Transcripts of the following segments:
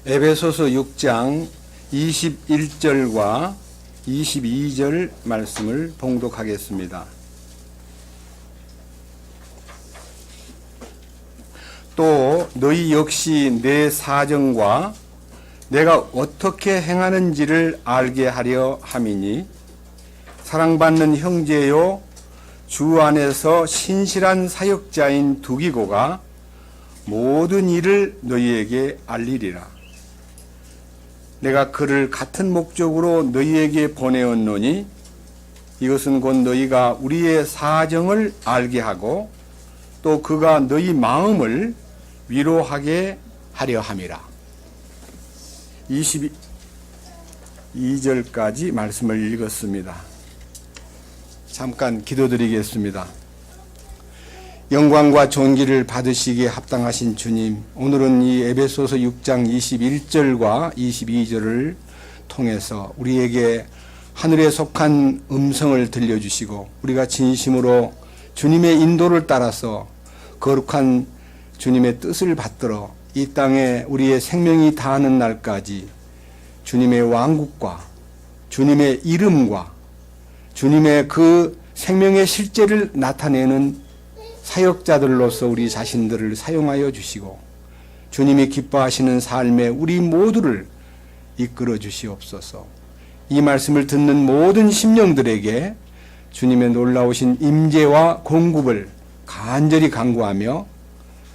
에베소서 6장 21절과 22절 말씀을 봉독하겠습니다. 또 너희 역시 내 사정과 내가 어떻게 행하는지를 알게 하려 함이니 사랑받는 형제요 주 안에서 신실한 사역자인 두기고가 모든 일을 너희에게 알리리라. 내가 그를 같은 목적으로 너희에게 보내었노니 이것은 곧 너희가 우리의 사정을 알게 하고 또 그가 너희 마음을 위로하게 하려 함이라. 22절까지 말씀을 읽었습니다. 잠깐 기도드리겠습니다. 영광과 존귀를 받으시기에 합당하신 주님, 오늘은 이 에베소서 6장 21절과 22절을 통해서 우리에게 하늘에 속한 음성을 들려주시고 우리가 진심으로 주님의 인도를 따라서 거룩한 주님의 뜻을 받들어 이 땅에 우리의 생명이 다하는 날까지 주님의 왕국과 주님의 이름과 주님의 그 생명의 실제를 나타내는 사역자들로서 우리 자신들을 사용하여 주시고 주님이 기뻐하시는 삶에 우리 모두를 이끌어 주시옵소서. 이 말씀을 듣는 모든 심령들에게 주님의 놀라우신 임재와 공급을 간절히 간구하며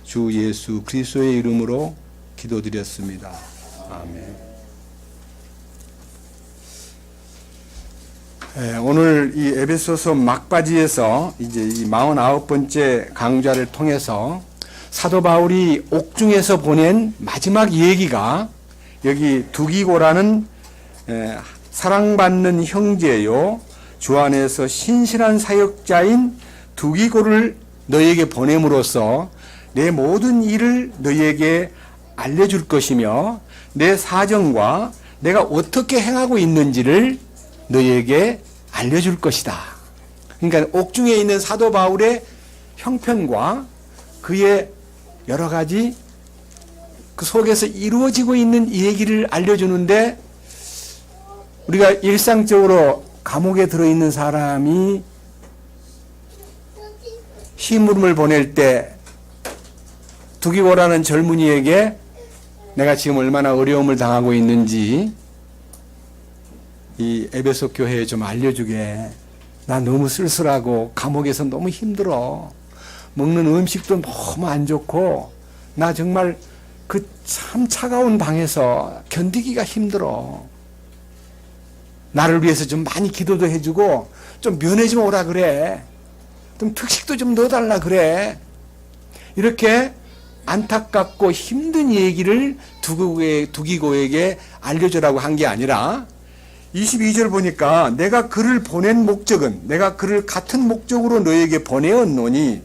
주 예수 그리스도의 이름으로 기도드렸습니다. 아멘. 오늘 이 에베소서 막바지에서 이제 이 49번째 강좌를 통해서 사도 바울이 옥중에서 보낸 마지막 얘기가 여기 두기고라는 사랑받는 형제요 주 안에서 신실한 사역자인 두기고를 너희에게 보냄으로써 내 모든 일을 너희에게 알려줄 것이며 내 사정과 내가 어떻게 행하고 있는지를 너희에게 알려줄 것이다. 그러니까 옥중에 있는 사도 바울의 형편과 그의 여러 가지 그 속에서 이루어지고 있는 이 얘기를 알려주는데 우리가 일상적으로 감옥에 들어있는 사람이 심부름을 보낼 때 두기고라는 젊은이에게 내가 지금 얼마나 어려움을 당하고 있는지 이 에베소 교회에 좀 알려주게. 나 너무 쓸쓸하고 감옥에서 너무 힘들어. 먹는 음식도 너무 안 좋고 나 정말 그 참 차가운 방에서 견디기가 힘들어. 나를 위해서 좀 많이 기도도 해주고 좀 면회 좀 오라 그래. 좀 특식도 좀 넣어달라 그래. 이렇게 안타깝고 힘든 얘기를 두기고에게 알려주라고 한 게 아니라 22절 보니까 내가 그를 보낸 목적은 내가 그를 같은 목적으로 너희에게 보내었노니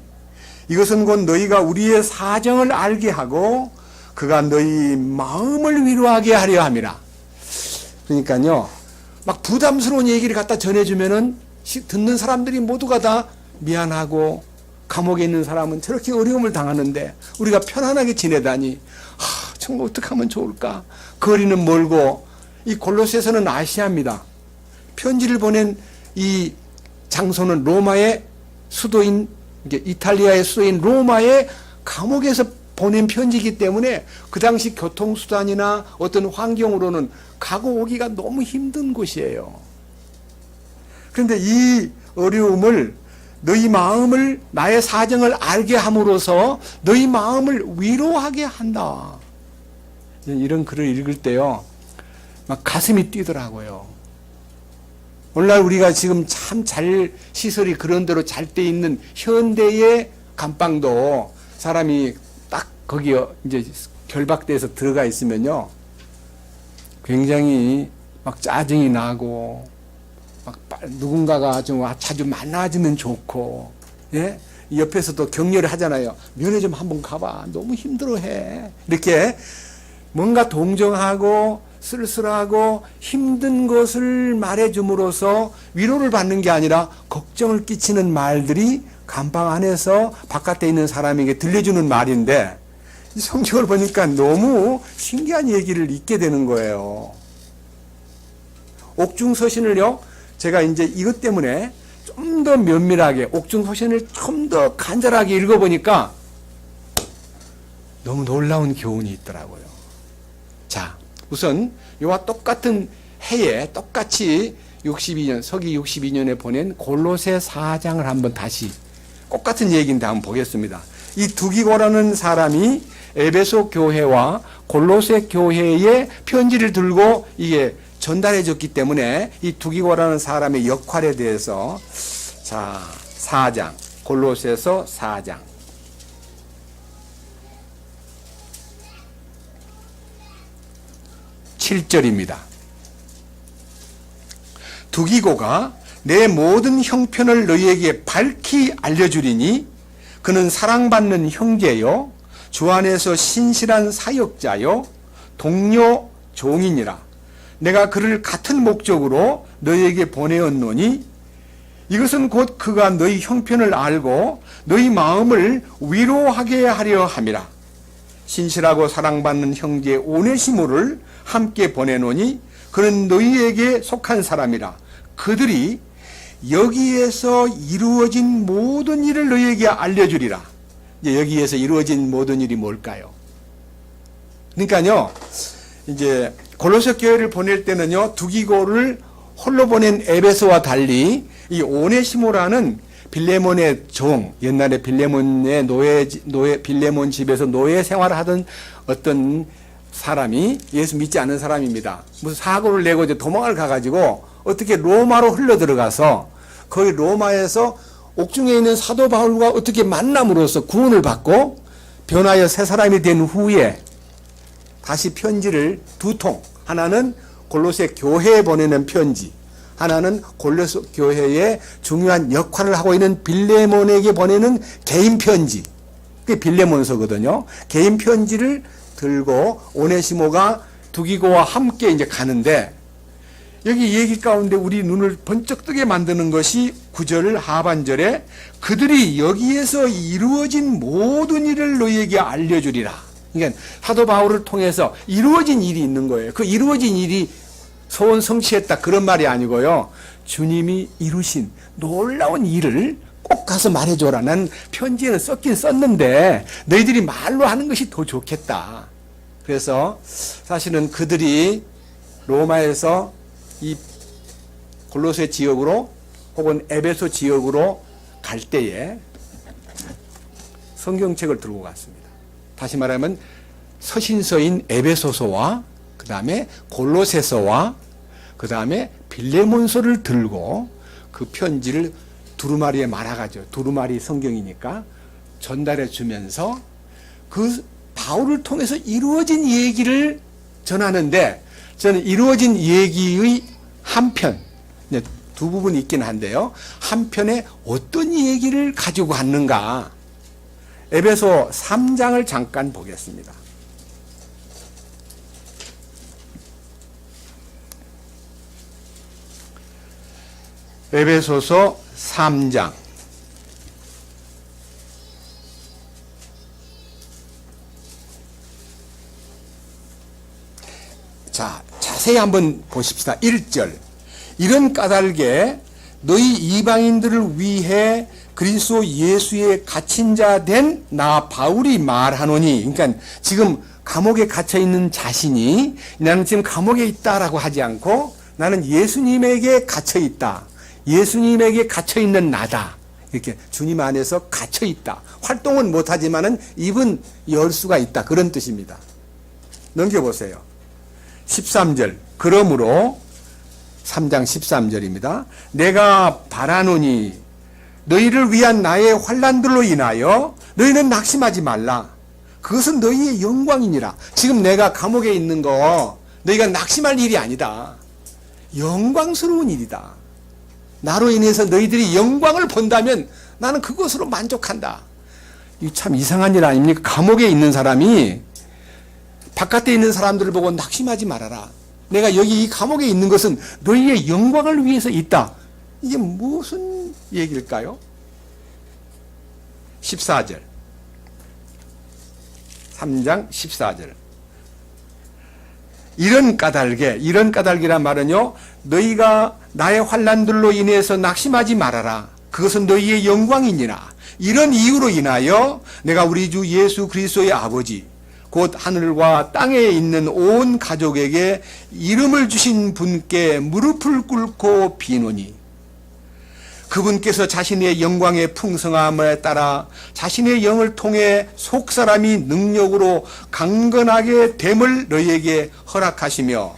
이것은 곧 너희가 우리의 사정을 알게 하고 그가 너희 마음을 위로하게 하려 함이라. 그러니까요 막 부담스러운 얘기를 갖다 전해주면은 듣는 사람들이 모두가 다 미안하고 감옥에 있는 사람은 저렇게 어려움을 당하는데 우리가 편안하게 지내다니 정말 어떻게 하면 좋을까. 거리는 멀고 이 골로새서는 아시아입니다. 편지를 보낸 이 장소는 로마의 수도인 이탈리아의 수도인 로마의 감옥에서 보낸 편지이기 때문에 그 당시 교통수단이나 어떤 환경으로는 가고 오기가 너무 힘든 곳이에요. 그런데 이 어려움을 너희 마음을 나의 사정을 알게 함으로써 너희 마음을 위로하게 한다. 이런 글을 읽을 때요 막 가슴이 뛰더라고요. 오늘날 우리가 지금 참 잘 시설이 그런 대로 잘 돼 있는 현대의 감방도 사람이 딱 거기 이제 결박돼서 들어가 있으면요 굉장히 막 짜증이 나고 막 누군가가 좀 자주 만나주면 좋고 예? 옆에서도 격려를 하잖아요. 면회 좀 한번 가봐. 너무 힘들어해. 이렇게 뭔가 동정하고 쓸쓸하고 힘든 것을 말해줌으로써 위로를 받는 게 아니라 걱정을 끼치는 말들이 감방 안에서 바깥에 있는 사람에게 들려주는 말인데 이 성경을 보니까 너무 신기한 얘기를 읽게 되는 거예요. 옥중서신을요, 제가 이제 이것 때문에 좀 더 면밀하게 옥중서신을 좀 더 간절하게 읽어보니까 너무 놀라운 교훈이 있더라고요. 자, 우선 이와 똑같은 해에 똑같이 62년, 서기 62년에 보낸 골로새 4장을 한번 다시 똑같은 얘기인데 한번 보겠습니다. 이 두기고라는 사람이 에베소 교회와 골로새 교회에 편지를 들고 이게 전달해 줬기 때문에 이 두기고라는 사람의 역할에 대해서 자, 4장, 골로새서 4장 7절입니다. 두기고가 내 모든 형편을 너희에게 밝히 알려주리니 그는 사랑받는 형제요 주 안에서 신실한 사역자요 동료 종이니라. 내가 그를 같은 목적으로 너희에게 보내었노니 이것은 곧 그가 너희 형편을 알고 너희 마음을 위로하게 하려 함이라. 신실하고 사랑받는 형제 오네시모를 함께 보내노니 그는 너희에게 속한 사람이라. 그들이 여기에서 이루어진 모든 일을 너희에게 알려주리라. 이제 여기에서 이루어진 모든 일이 뭘까요? 그러니까요, 이제 골로새 교회를 보낼 때는요, 두기고를 홀로 보낸 에베소와 달리 이 오네시모라는 빌레몬의 종, 옛날에 빌레몬의 빌레몬 집에서 노예 생활을 하던 어떤 사람이 예수 믿지 않는 사람입니다. 무슨 사고를 내고 이제 도망을 가가지고 어떻게 로마로 흘러 들어가서 거기 로마에서 옥중에 있는 사도 바울과 어떻게 만남으로써 구원을 받고 변하여 새 사람이 된 후에 다시 편지를 두 통, 하나는 골로새 교회에 보내는 편지, 하나는 골로새 교회에 중요한 역할을 하고 있는 빌레몬에게 보내는 개인 편지, 그게 빌레몬서거든요. 개인 편지를 들고 오네시모가 두기고와 함께 이제 가는데, 여기 얘기 가운데 우리 눈을 번쩍 뜨게 만드는 것이 9절 하반절에 그들이 여기에서 이루어진 모든 일을 너희에게 알려주리라. 그러니까 사도 바울을 통해서 이루어진 일이 있는 거예요. 그 이루어진 일이 소원 성취했다 그런 말이 아니고요. 주님이 이루신 놀라운 일을 꼭 가서 말해줘라. 난 편지에는 썼긴 썼는데 너희들이 말로 하는 것이 더 좋겠다. 그래서 사실은 그들이 로마에서 이 골로새 지역으로 혹은 에베소 지역으로 갈 때에 성경책을 들고 갔습니다. 다시 말하면 서신서인 에베소서와 그 다음에 골로새서와 그 다음에 빌레몬서를 들고 그 편지를 두루마리에 말아가지고, 두루마리 성경이니까 전달해 주면서 그 바울을 통해서 이루어진 얘기를 전하는데, 저는 이루어진 얘기의 한편, 두 부분이 있긴 한데요, 한편에 어떤 얘기를 가지고 갔는가, 에베소 3장을 잠깐 보겠습니다. 에베소서 3장 자, 자세히 한번 보십시다. 1절. 이런 까닭에 너희 이방인들을 위해 그리스도 예수의 갇힌 자 된 나 바울이 말하노니, 그러니까 지금 감옥에 갇혀 있는 자신이 나는 지금 감옥에 있다라고 하지 않고 나는 예수님에게 갇혀 있다. 예수님에게 갇혀 있는 나다. 이렇게 주님 안에서 갇혀 있다. 활동은 못하지만은 입은 열 수가 있다. 그런 뜻입니다. 넘겨보세요. 13절. 그러므로 3장 13절입니다. 내가 바라노니 너희를 위한 나의 환난들로 인하여 너희는 낙심하지 말라. 그것은 너희의 영광이니라. 지금 내가 감옥에 있는 거 너희가 낙심할 일이 아니다. 영광스러운 일이다. 나로 인해서 너희들이 영광을 본다면 나는 그것으로 만족한다. 이거 참 이상한 일 아닙니까? 감옥에 있는 사람이 바깥에 있는 사람들을 보고 낙심하지 말아라. 내가 여기 이 감옥에 있는 것은 너희의 영광을 위해서 있다. 이게 무슨 얘기일까요? 14절. 3장 14절. 이런 까닭이란 말은요, 너희가 나의 환난들로 인해서 낙심하지 말아라. 그것은 너희의 영광이니라. 이런 이유로 인하여 내가 우리 주 예수 그리스도의 아버지 곧 하늘과 땅에 있는 온 가족에게 이름을 주신 분께 무릎을 꿇고 비노니, 그분께서 자신의 영광의 풍성함에 따라 자신의 영을 통해 속사람이 능력으로 강건하게 됨을 너희에게 허락하시며,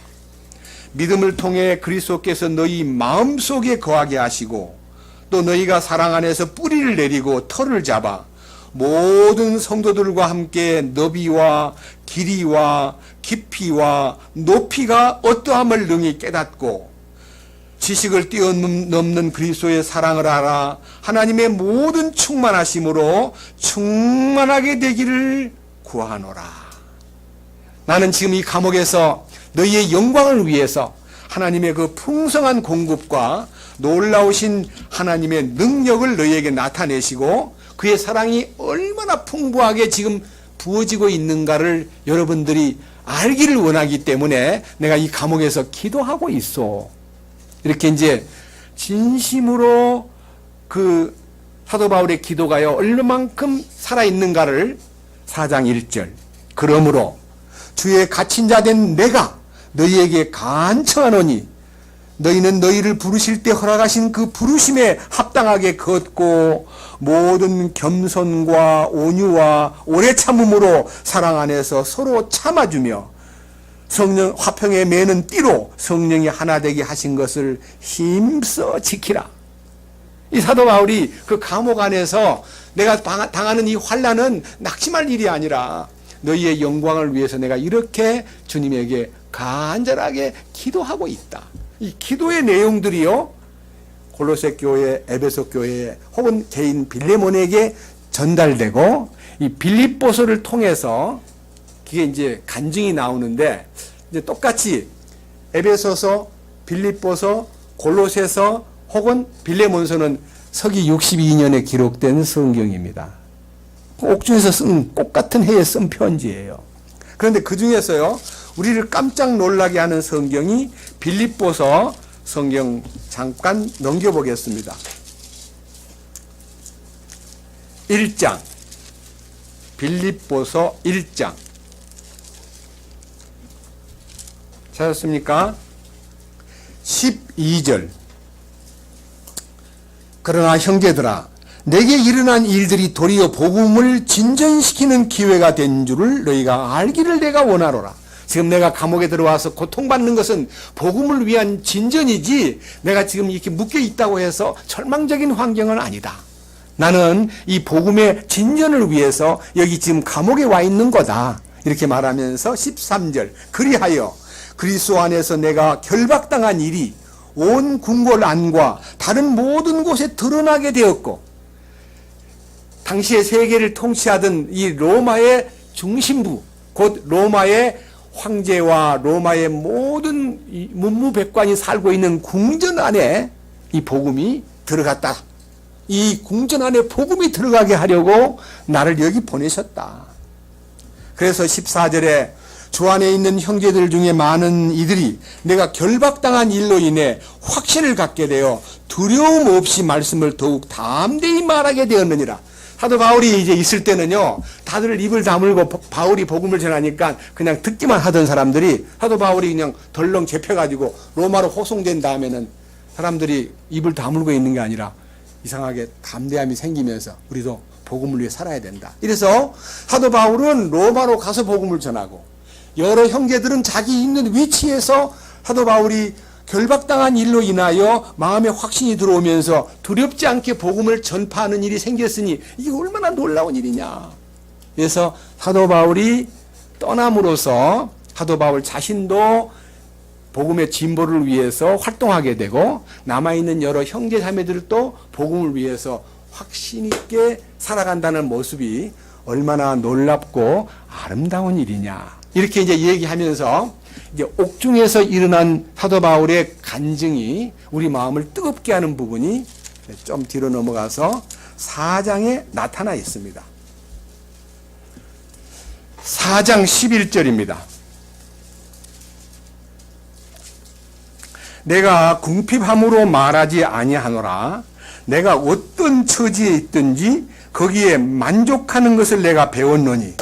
믿음을 통해 그리스도께서 너희 마음속에 거하게 하시고, 또 너희가 사랑 안에서 뿌리를 내리고 털을 잡아 모든 성도들과 함께 너비와 길이와 깊이와 높이가 어떠함을 능히 깨닫고 지식을 뛰어넘는 그리스도의 사랑을 알아 하나님의 모든 충만하심으로 충만하게 되기를 구하노라. 나는 지금 이 감옥에서 너희의 영광을 위해서 하나님의 그 풍성한 공급과 놀라우신 하나님의 능력을 너희에게 나타내시고 그의 사랑이 얼마나 풍부하게 지금 부어지고 있는가를 여러분들이 알기를 원하기 때문에 내가 이 감옥에서 기도하고 있어. 이렇게 이제 진심으로 그 사도 바울의 기도가요 얼마만큼 살아있는가를 4장 1절. 그러므로 주의 갇힌 자 된 내가 너희에게 간청하노니 너희는 너희를 부르실 때 허락하신 그 부르심에 합당하게 걷고 모든 겸손과 온유와 오래 참음으로 사랑 안에서 서로 참아주며 성령 화평에 매는 띠로 성령이 하나 되게 하신 것을 힘써 지키라. 이 사도 바울이 그 감옥 안에서 내가 당하는 이 환난은 낙심할 일이 아니라 너희의 영광을 위해서 내가 이렇게 주님에게 간절하게 기도하고 있다. 이 기도의 내용들이요 골로새 교회, 에베소 교회 혹은 개인 빌레몬에게 전달되고 이 빌립보서를 통해서 그게 이제 간증이 나오는데 이제 똑같이 에베소서, 빌립보서, 골로새서 혹은 빌레몬서는 서기 62년에 기록된 성경입니다. 옥중에서 쓴 똑같은 해에 쓴 편지예요. 그런데 그 중에서요 우리를 깜짝 놀라게 하는 성경이 빌립보서 성경 잠깐 넘겨보겠습니다. 1장 빌립보서 1장 찾았습니까? 12절. 그러나 형제들아 내게 일어난 일들이 도리어 복음을 진전시키는 기회가 된 줄을 너희가 알기를 내가 원하노라. 지금 내가 감옥에 들어와서 고통받는 것은 복음을 위한 진전이지 내가 지금 이렇게 묶여 있다고 해서 절망적인 환경은 아니다. 나는 이 복음의 진전을 위해서 여기 지금 감옥에 와 있는 거다. 이렇게 말하면서 13절. 그리하여 그리스도 안에서 내가 결박당한 일이 온 궁궐 안과 다른 모든 곳에 드러나게 되었고 당시에 세계를 통치하던 이 로마의 중심부 곧 로마의 황제와 로마의 모든 문무백관이 살고 있는 궁전 안에 이 복음이 들어갔다. 이 궁전 안에 복음이 들어가게 하려고 나를 여기 보내셨다. 그래서 14절에 주 안에 있는 형제들 중에 많은 이들이 내가 결박당한 일로 인해 확신을 갖게 되어 두려움 없이 말씀을 더욱 담대히 말하게 되었느니라. 사도 바울이 이제 있을 때는요, 다들 입을 다물고 바울이 복음을 전하니까 그냥 듣기만 하던 사람들이 사도 바울이 그냥 덜렁 잡혀가지고 로마로 호송된 다음에는 사람들이 입을 다물고 있는 게 아니라 이상하게 담대함이 생기면서 우리도 복음을 위해 살아야 된다. 이래서 사도 바울은 로마로 가서 복음을 전하고 여러 형제들은 자기 있는 위치에서 사도 바울이 결박당한 일로 인하여 마음에 확신이 들어오면서 두렵지 않게 복음을 전파하는 일이 생겼으니 이게 얼마나 놀라운 일이냐. 그래서 사도 바울이 떠남으로써 사도 바울 자신도 복음의 진보를 위해서 활동하게 되고 남아있는 여러 형제 자매들도 복음을 위해서 확신 있게 살아간다는 모습이 얼마나 놀랍고 아름다운 일이냐. 이렇게 이제 얘기하면서 이제 옥중에서 일어난 사도 바울의 간증이 우리 마음을 뜨겁게 하는 부분이 좀 뒤로 넘어가서 4장에 나타나 있습니다. 4장 11절입니다. 내가 궁핍함으로 말하지 아니하노라. 내가 어떤 처지에 있든지 거기에 만족하는 것을 내가 배웠노니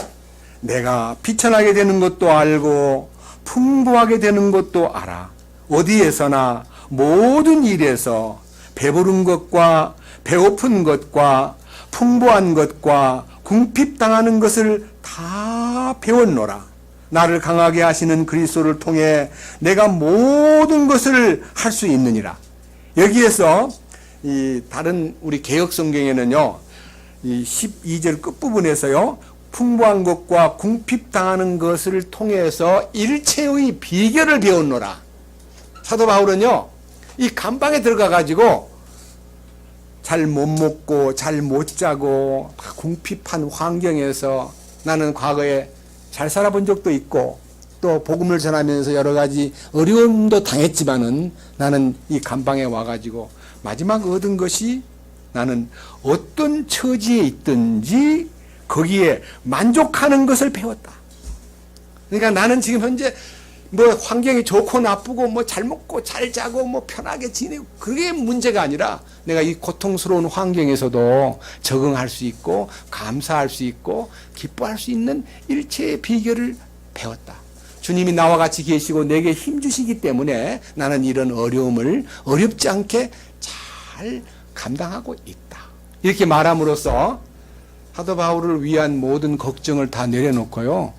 내가 비천하게 되는 것도 알고 풍부하게 되는 것도 알아. 어디에서나 모든 일에서 배부른 것과 배고픈 것과 풍부한 것과 궁핍당하는 것을 다 배웠노라. 나를 강하게 하시는 그리스도를 통해 내가 모든 것을 할 수 있느니라. 여기에서 이 다른 우리 개역 성경에는요, 이 12절 끝부분에서요, 풍부한 것과 궁핍당하는 것을 통해서 일체의 비결을 배웠노라. 사도 바울은요, 이 감방에 들어가 가지고 잘 못 먹고 잘 못 자고 궁핍한 환경에서 나는 과거에 잘 살아본 적도 있고 또 복음을 전하면서 여러 가지 어려움도 당했지만은 나는 이 감방에 와가지고 마지막 얻은 것이 나는 어떤 처지에 있든지 거기에 만족하는 것을 배웠다. 그러니까 나는 지금 현재 뭐 환경이 좋고 나쁘고 뭐 잘 먹고 잘 자고 뭐 편하게 지내고 그게 문제가 아니라 내가 이 고통스러운 환경에서도 적응할 수 있고 감사할 수 있고 기뻐할 수 있는 일체의 비결을 배웠다. 주님이 나와 같이 계시고 내게 힘 주시기 때문에 나는 이런 어려움을 어렵지 않게 잘 감당하고 있다. 이렇게 말함으로써 사도 바울을 위한 모든 걱정을 다 내려놓고요,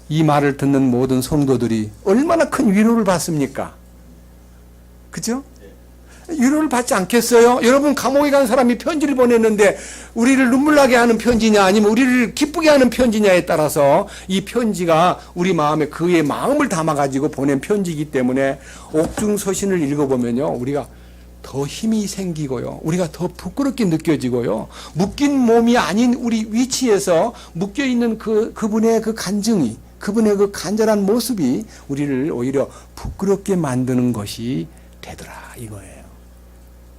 이 말을 듣는 모든 성도들이 얼마나 큰 위로를 받습니까? 그죠? 위로를 받지 않겠어요? 여러분, 감옥에 간 사람이 편지를 보냈는데 우리를 눈물 나게 하는 편지냐 아니면 우리를 기쁘게 하는 편지냐에 따라서 이 편지가 우리 마음에 그의 마음을 담아가지고 보낸 편지이기 때문에 옥중서신을 읽어보면요, 우리가 더 힘이 생기고요, 우리가 더 부끄럽게 느껴지고요, 묶인 몸이 아닌 우리 위치에서 묶여있는 그분의 그 간증이, 그분의 그 간절한 모습이 우리를 오히려 부끄럽게 만드는 것이 되더라, 이거예요.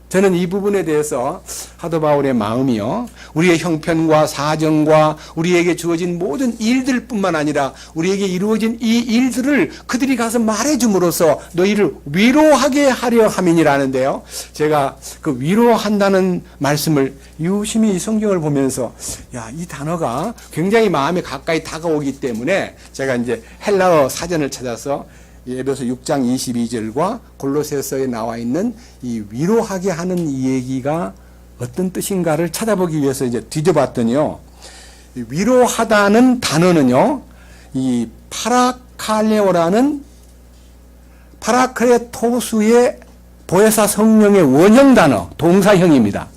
저는 이 부분에 대해서 사도 바울의 마음이요, 우리의 형편과 사정과 우리에게 주어진 모든 일들뿐만 아니라 우리에게 이루어진 이 일들을 그들이 가서 말해줌으로써 너희를 위로하게 하려 함이니라는데요, 제가 그 위로한다는 말씀을 유심히 이 성경을 보면서 이 단어가 굉장히 마음에 가까이 다가오기 때문에 제가 이제 헬라어 사전을 찾아서 에베소 6장 22절과 골로새서에 나와 있는 이 위로하게 하는 이 얘기가 어떤 뜻인가를 찾아보기 위해서 이제 뒤져봤더니요, 위로하다는 단어는요, 이 파라칼레오라는 파라크레토스의 보혜사 성령의 원형 단어, 동사형입니다.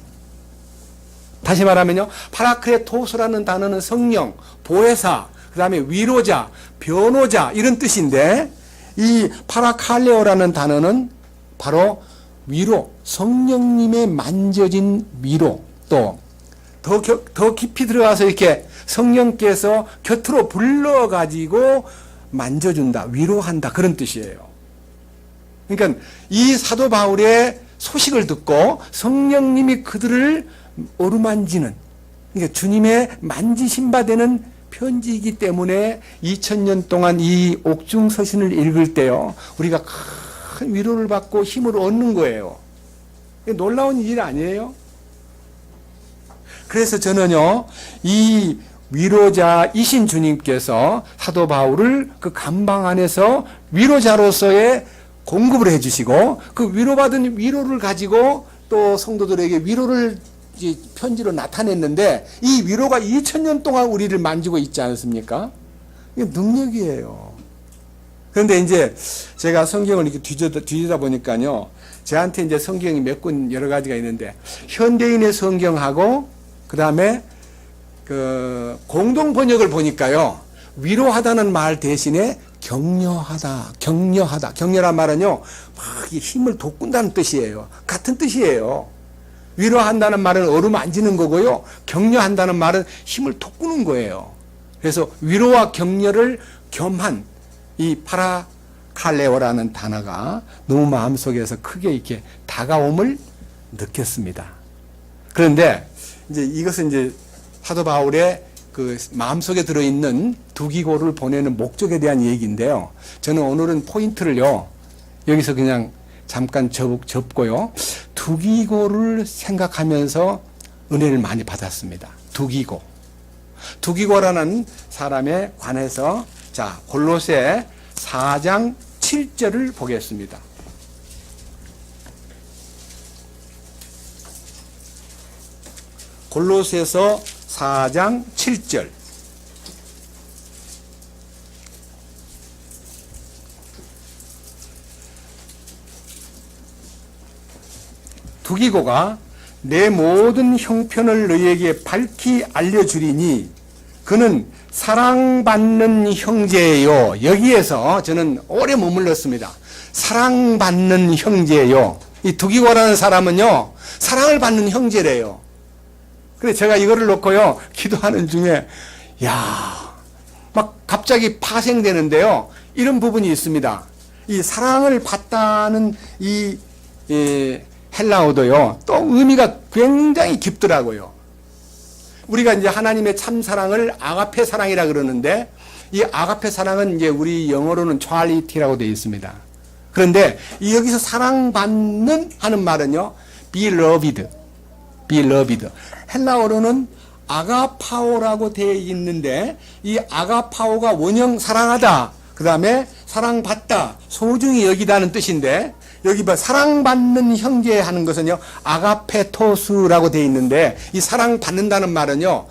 다시 말하면요, 파라크레토스라는 단어는 성령, 보혜사, 그 다음에 위로자, 변호자 이런 뜻인데, 이 파라칼레오라는 단어는 바로 위로, 성령님의 만져진 위로, 또 더 깊이 들어가서 이렇게 성령께서 곁으로 불러가지고 만져준다, 위로한다, 그런 뜻이에요. 그러니까 이 사도 바울의 소식을 듣고 성령님이 그들을 어루만지는, 그러니까 주님의 만지신 바 되는 편지이기 때문에 2000년 동안 이 옥중서신을 읽을 때요, 우리가 큰 위로를 받고 힘을 얻는 거예요. 놀라운 일 아니에요? 그래서 저는요, 이 위로자이신 주님께서 사도 바울을 그 감방 안에서 위로자로서의 공급을 해주시고 그 위로받은 위로를 가지고 또 성도들에게 위로를 편지로 나타냈는데 이 위로가 2000년 동안 우리를 만지고 있지 않습니까? 이게 능력이에요. 그런데 이제 제가 성경을 이렇게 뒤지다 보니까요, 저한테 이제 성경이 몇 권 여러 가지가 있는데 현대인의 성경하고 그 다음에 그 공동 번역을 보니까요, 위로하다는 말 대신에 격려하다. 격려란 말은요, 막 힘을 돋군다는 뜻이에요. 같은 뜻이에요. 위로한다는 말은 어루만지는 거고요, 격려한다는 말은 힘을 돋구는 거예요. 그래서 위로와 격려를 겸한 이 파라칼레오라는 단어가 너무 마음속에서 크게 이렇게 다가옴을 느꼈습니다. 그런데 이제 이것은 이제 사도 바울의 그 마음속에 들어있는 두기고를 보내는 목적에 대한 얘기인데요. 저는 오늘은 포인트를요, 여기서 그냥 잠깐 접고요. 두기고를 생각하면서 은혜를 많이 받았습니다. 두기고. 두기고라는 사람에 관해서 자, 골로새 4장 7절을 보겠습니다. 골로새서 4장 7절. 두기고가 내 모든 형편을 너희에게 밝히 알려주리니 그는 사랑받는 형제예요. 여기에서 저는 오래 머물렀습니다. 사랑받는 형제예요. 이 두기고라는 사람은요, 사랑을 받는 형제래요. 그래서 제가 이거를 놓고요, 기도하는 중에, 막 갑자기 파생되는데요, 이런 부분이 있습니다. 이 사랑을 받다는 이 헬라어도요, 또 의미가 굉장히 깊더라고요. 우리가 이제 하나님의 참 사랑을 아가페 사랑이라 그러는데, 이 아가페 사랑은 이제 우리 영어로는 찰리티라고 되어 있습니다. 그런데 여기서 사랑받는 하는 말은요, be loved. 헬라어로는 아가파오라고 되어 있는데, 이 아가파오가 원형 사랑하다, 그 다음에 사랑받다, 소중히 여기다는 뜻인데, 여기 사랑받는 형제 하는 것은요, 아가페토스라고 되어 있는데, 이 사랑받는다는 말은요,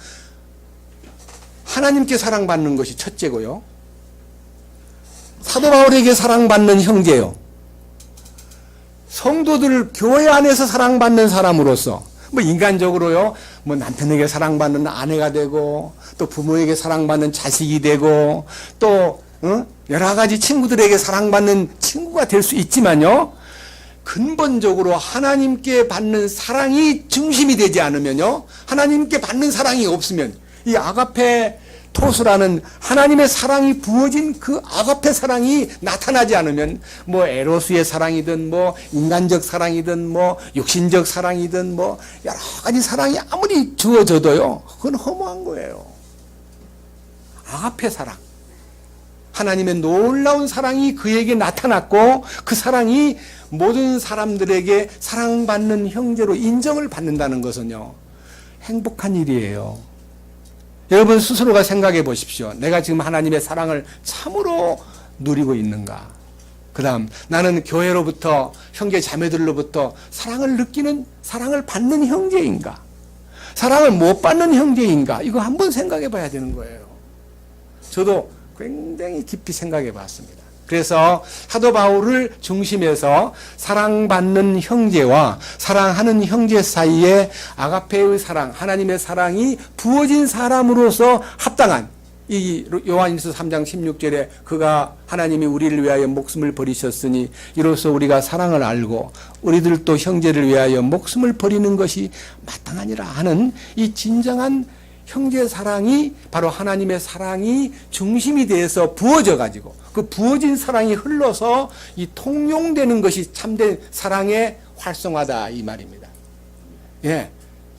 하나님께 사랑받는 것이 첫째고요, 사도 바울에게 사랑받는 형제요, 성도들 교회 안에서 사랑받는 사람으로서, 인간적으로요, 남편에게 사랑받는 아내가 되고, 또 부모에게 사랑받는 자식이 되고, 또 여러 가지 친구들에게 사랑받는 친구가 될 수 있지만요, 근본적으로 하나님께 받는 사랑이 중심이 되지 않으면요, 하나님께 받는 사랑이 없으면, 이 아가페 토스라는 하나님의 사랑이 부어진 그 아가페 사랑이 나타나지 않으면, 에로스의 사랑이든 인간적 사랑이든 육신적 사랑이든 여러 가지 사랑이 아무리 주어져도요, 그건 허무한 거예요. 아가페 사랑, 하나님의 놀라운 사랑이 그에게 나타났고, 그 사랑이 모든 사람들에게 사랑받는 형제로 인정을 받는다는 것은요, 행복한 일이에요. 여러분 스스로가 생각해 보십시오. 내가 지금 하나님의 사랑을 참으로 누리고 있는가? 그 다음, 나는 교회로부터, 형제 자매들로부터 사랑을 느끼는, 사랑을 받는 형제인가? 사랑을 못 받는 형제인가? 이거 한번 생각해 봐야 되는 거예요. 저도 굉장히 깊이 생각해 봤습니다. 그래서 사도 바울을 중심해서 사랑받는 형제와 사랑하는 형제 사이에 아가페의 사랑, 하나님의 사랑이 부어진 사람으로서 합당한, 이 요한일서 3장 16절에 그가 하나님이 우리를 위하여 목숨을 버리셨으니 이로써 우리가 사랑을 알고 우리들도 형제를 위하여 목숨을 버리는 것이 마땅하니라 하는 이 진정한 형제 사랑이 바로 하나님의 사랑이 중심이 돼서 부어져 가지고 그 부어진 사랑이 흘러서 이 통용되는 것이 참된 사랑의 활성화다, 이 말입니다. 예.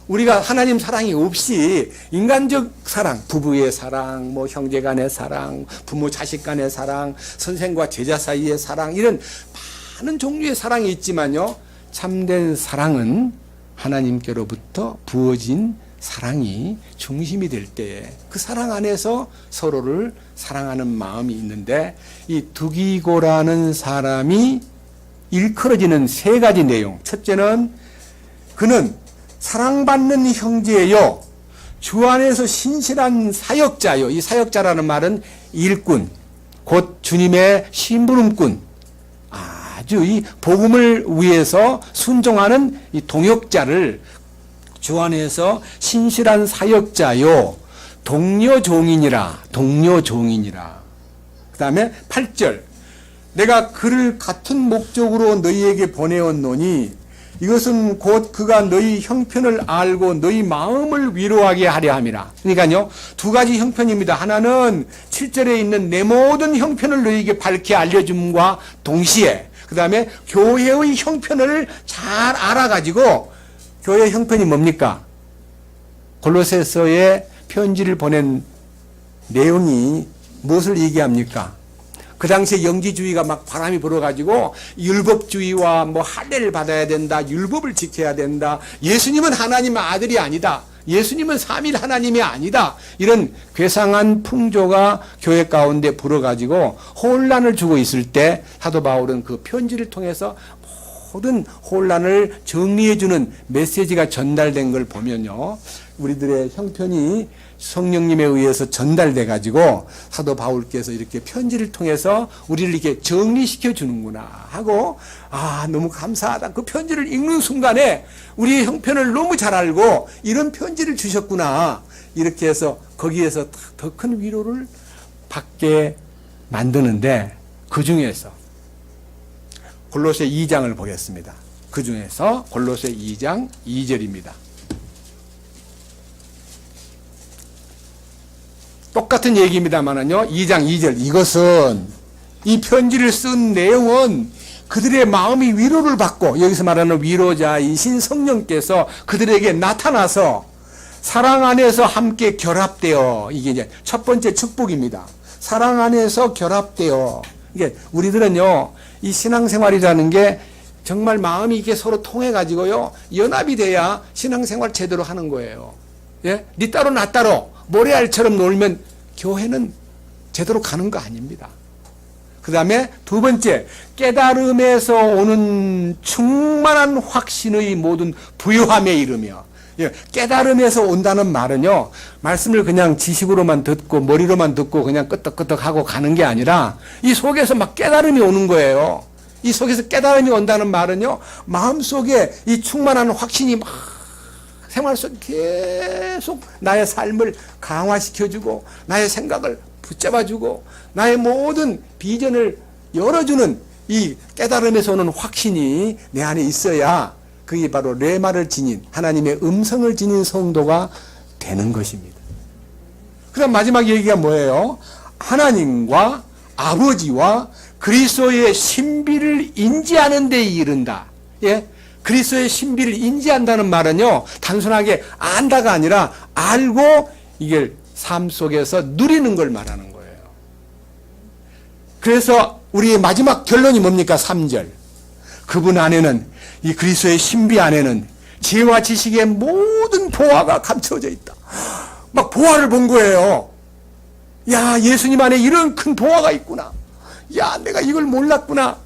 우리가 하나님 사랑이 없이 인간적 사랑, 부부의 사랑, 형제 간의 사랑, 부모 자식 간의 사랑, 선생과 제자 사이의 사랑, 이런 많은 종류의 사랑이 있지만요, 참된 사랑은 하나님께로부터 부어진 사랑이 중심이 될 때에 그 사랑 안에서 서로를 사랑하는 마음이 있는데, 이 두기고라는 사람이 일컬어지는 세 가지 내용. 첫째는 그는 사랑받는 형제요, 주 안에서 신실한 사역자요. 이 사역자라는 말은 일꾼, 곧 주님의 심부름꾼, 아주 이 복음을 위해서 순종하는 이 동역자를 주 안에서 신실한 사역자요, 동료종이니라. 그 다음에 8절, 내가 그를 같은 목적으로 너희에게 보내었노니 이것은 곧 그가 너희 형편을 알고 너희 마음을 위로하게 하려 함이라. 그러니까요, 두 가지 형편입니다. 하나는 7절에 있는 내 모든 형편을 너희에게 밝히 알려줌과 동시에, 그 다음에 교회의 형편을 잘 알아가지고, 교회 형편이 뭡니까? 골로새서에 편지를 보낸 내용이 무엇을 얘기합니까? 그 당시에 영지주의가 막 바람이 불어가지고 율법주의와 뭐 할례를 받아야 된다, 율법을 지켜야 된다, 예수님은 하나님의 아들이 아니다, 예수님은 삼일 하나님이 아니다, 이런 괴상한 풍조가 교회 가운데 불어가지고 혼란을 주고 있을 때 사도 바울은 그 편지를 통해서 모든 혼란을 정리해주는 메시지가 전달된 걸 보면요, 우리들의 형편이 성령님에 의해서 전달돼 가지고 사도 바울께서 이렇게 편지를 통해서 우리를 이렇게 정리시켜 주는구나 하고, 아, 너무 감사하다. 그 편지를 읽는 순간에 우리의 형편을 너무 잘 알고 이런 편지를 주셨구나, 이렇게 해서 거기에서 더 큰 위로를 받게 만드는데, 그 중에서 골로새 2장을 보겠습니다. 그 중에서 골로새 2장 2절입니다. 똑같은 얘기입니다만은요, 2장 2절, 이것은, 이 편지를 쓴 내용은 그들의 마음이 위로를 받고, 여기서 말하는 위로자이신 성령께서 그들에게 나타나서 사랑 안에서 함께 결합되어, 이게 이제 첫 번째 축복입니다. 사랑 안에서 결합되어, 이게 우리들은요, 이 신앙생활이라는 게 정말 마음이 이게 서로 통해가지고요, 연합이 돼야 신앙생활 제대로 하는 거예요. 예? 니 따로 나 따로 모래알처럼 놀면 교회는 제대로 가는 거 아닙니다. 그 다음에 두 번째, 깨달음에서 오는 충만한 확신의 모든 부요함에 이르며, 예, 깨달음에서 온다는 말은요, 말씀을 그냥 지식으로만 듣고 머리로만 듣고 그냥 끄떡끄떡 하고 가는 게 아니라 이 속에서 막 깨달음이 오는 거예요. 이 속에서 깨달음이 온다는 말은요, 마음속에 이 충만한 확신이 막 생활 속 계속 나의 삶을 강화시켜주고 나의 생각을 붙잡아주고 나의 모든 비전을 열어주는 이 깨달음에서 오는 확신이 내 안에 있어야 그게 바로 레마를 지닌, 하나님의 음성을 지닌 성도가 되는 것입니다. 그 다음 마지막 얘기가 뭐예요? 하나님과 아버지와 그리스도의 신비를 인지하는 데 이른다. 예? 그리스도의 신비를 인지한다는 말은요, 단순하게 안다가 아니라 알고 이게 삶 속에서 누리는 걸 말하는 거예요. 그래서 우리의 마지막 결론이 뭡니까? 3절. 그분 안에는, 이 그리스도의 신비 안에는 지혜와 지식의 모든 보화가 감춰져 있다. 막 보화를 본 거예요. 야, 예수님 안에 이런 큰 보화가 있구나. 야, 내가 이걸 몰랐구나.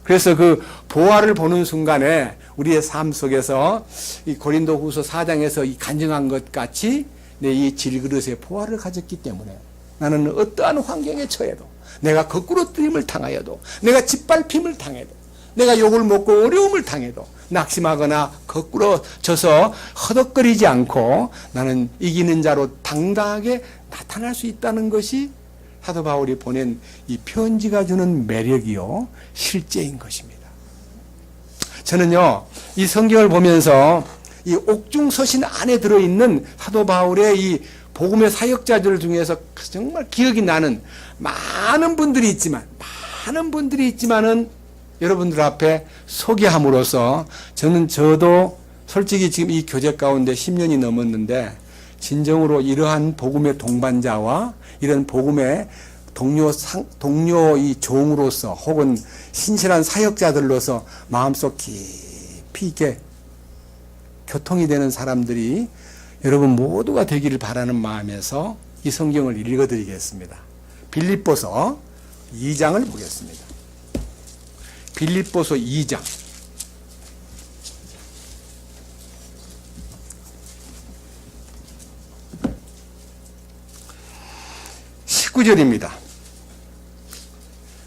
그래서 그 보화를 보는 순간에 우리의 삶 속에서 이 고린도후서 4장에서 이 간증한 것 같이 내 이 질그릇의 보화를 가졌기 때문에 나는 어떠한 환경에 처해도, 내가 거꾸로 뜨림을 당하여도, 내가 짓밟힘을 당해도, 내가 욕을 먹고 어려움을 당해도 낙심하거나 거꾸로 져서 허덕거리지 않고 나는 이기는 자로 당당하게 나타날 수 있다는 것이 사도 바울이 보낸 이 편지가 주는 매력이요, 실제인 것입니다. 저는요, 이 성경을 보면서 이 옥중서신 안에 들어있는 사도 바울의 이 복음의 사역자들 중에서 정말 기억이 나는 많은 분들이 있지만은 여러분들 앞에 소개함으로써 저도 솔직히 지금 이 교제 가운데 10년이 넘었는데 진정으로 이러한 복음의 동반자와 이런 복음의 동료 이 종으로서 혹은 신실한 사역자들로서 마음속 깊이 있게 교통이 되는 사람들이 여러분 모두가 되기를 바라는 마음에서 이 성경을 읽어드리겠습니다. 빌립보서 2장을 보겠습니다. 빌립보서 2장. 19절입니다.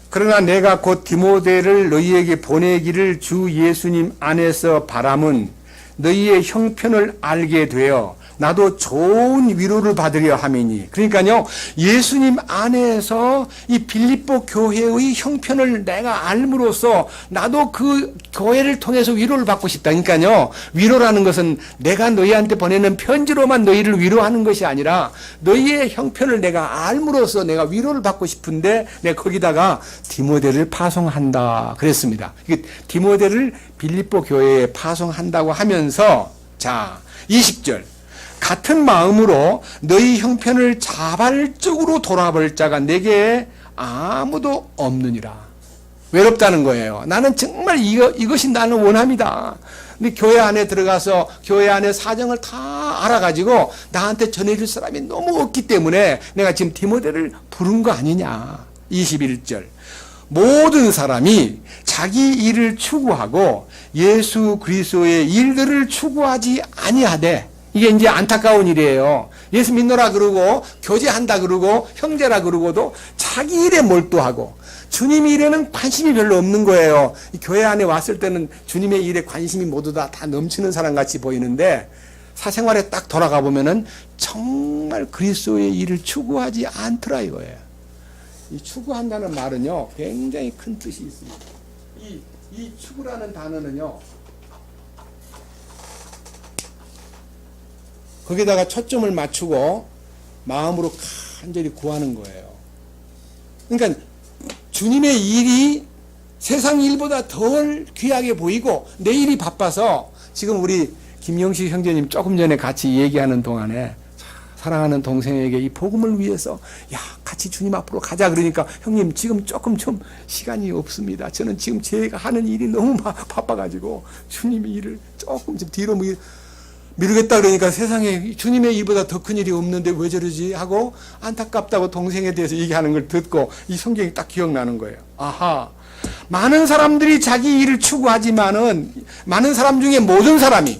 그러나 내가 곧 디모데를 너희에게 보내기를 주 예수님 안에서 바람은 너희의 형편을 알게 되어 나도 좋은 위로를 받으려 함이니. 그러니까요, 예수님 안에서 이 빌립보 교회의 형편을 내가 알므로써 나도 그 교회를 통해서 위로를 받고 싶다. 그러니까요, 위로라는 것은 내가 너희한테 보내는 편지로만 너희를 위로하는 것이 아니라 너희의 형편을 내가 알므로써 내가 위로를 받고 싶은데 내가 거기다가 디모데를 파송한다 그랬습니다. 디모데를 빌립보 교회에 파송한다고 하면서, 자, 20절. 같은 마음으로 너희 형편을 자발적으로 돌아볼 자가 내게 아무도 없느니라. 외롭다는 거예요. 나는 정말 이것이 나는 원합니다. 근데 교회 안에 들어가서 교회 안에 사정을 다 알아가지고 나한테 전해줄 사람이 너무 없기 때문에 내가 지금 디모데를 부른 거 아니냐. 21절. 모든 사람이 자기 일을 추구하고 예수 그리스도의 일들을 추구하지 아니하되, 이게 이제 안타까운 일이에요. 예수 믿노라 그러고 교제한다 그러고 형제라 그러고도 자기 일에 몰두하고 주님 일에는 관심이 별로 없는 거예요. 이 교회 안에 왔을 때는 주님의 일에 관심이 모두 다 넘치는 사람 같이 보이는데 사생활에 딱 돌아가 보면은 정말 그리스도의 일을 추구하지 않더라 이거예요. 이 추구한다는 말은요 굉장히 큰 뜻이 있습니다. 이 추구라는 단어는요 거기다가 초점을 맞추고 마음으로 간절히 구하는 거예요. 그러니까 주님의 일이 세상 일보다 덜 귀하게 보이고 내 일이 바빠서, 지금 우리 김영식 형제님 조금 전에 같이 얘기하는 동안에 사랑하는 동생에게 이 복음을 위해서 같이 주님 앞으로 가자 그러니까, 형님 지금 조금 좀 시간이 없습니다. 저는 지금 제가 하는 일이 너무 바빠가지고 주님의 일을 조금 좀 뒤로 미루겠다 그러니까, 세상에 주님의 일보다 더 큰 일이 없는데 왜 저러지 하고 안타깝다고 동생에 대해서 얘기하는 걸 듣고 이 성경이 딱 기억나는 거예요. 아하, 많은 사람들이 자기 일을 추구하지만은 많은 사람 중에 모든 사람이,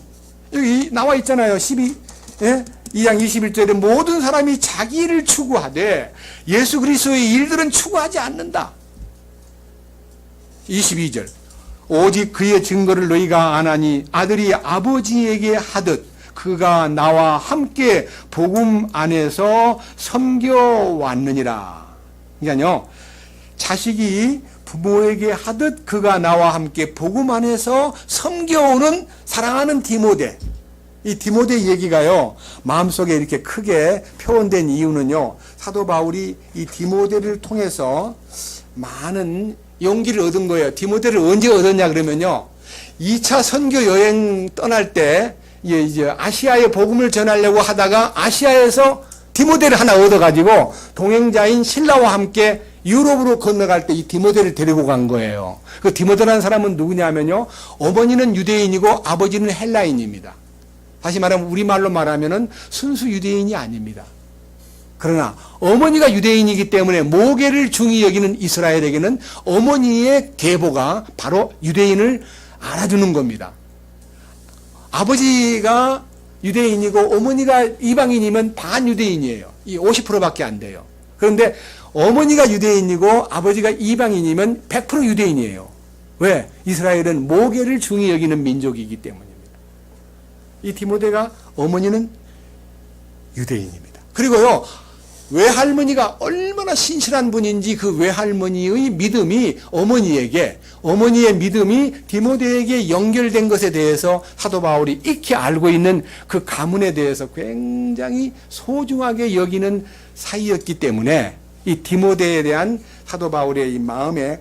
여기 나와 있잖아요. 2장 21절에 모든 사람이 자기 일을 추구하되 예수 그리스도의 일들은 추구하지 않는다. 22절. 오직 그의 증거를 너희가 아나니 아들이 아버지에게 하듯 그가 나와 함께 복음 안에서 섬겨왔느니라. 그러니까요, 자식이 부모에게 하듯 그가 나와 함께 복음 안에서 섬겨오는 사랑하는 디모데. 이 디모데 얘기가요 마음속에 이렇게 크게 표현된 이유는요, 사도 바울이 이 디모데를 통해서 많은 용기를 얻은 거예요. 디모데를 언제 얻었냐 그러면요, 2차 선교 여행 떠날 때 이제 아시아에 복음을 전하려고 하다가 아시아에서 디모데를 하나 얻어가지고 동행자인 신라와 함께 유럽으로 건너갈 때 이 디모데를 데리고 간 거예요. 그 디모데라는 사람은 누구냐면요, 어머니는 유대인이고 아버지는 헬라인입니다. 다시 말하면 우리말로 말하면은 순수 유대인이 아닙니다. 그러나 어머니가 유대인이기 때문에 모계를 중히 여기는 이스라엘에게는 어머니의 계보가 바로 유대인을 알아주는 겁니다. 아버지가 유대인이고 어머니가 이방인이면 반유대인이에요. 이 50%밖에 안 돼요. 그런데 어머니가 유대인이고 아버지가 이방인이면 100% 유대인이에요. 왜? 이스라엘은 모계를 중히 여기는 민족이기 때문입니다. 이 디모데가 어머니는 유대인입니다. 그리고요, 외할머니가 얼마나 신실한 분인지 그 외할머니의 믿음이 어머니의 믿음이 디모데에게 연결된 것에 대해서 사도 바울이 익히 알고 있는 그 가문에 대해서 굉장히 소중하게 여기는 사이였기 때문에 이 디모데에 대한 사도 바울의 이 마음의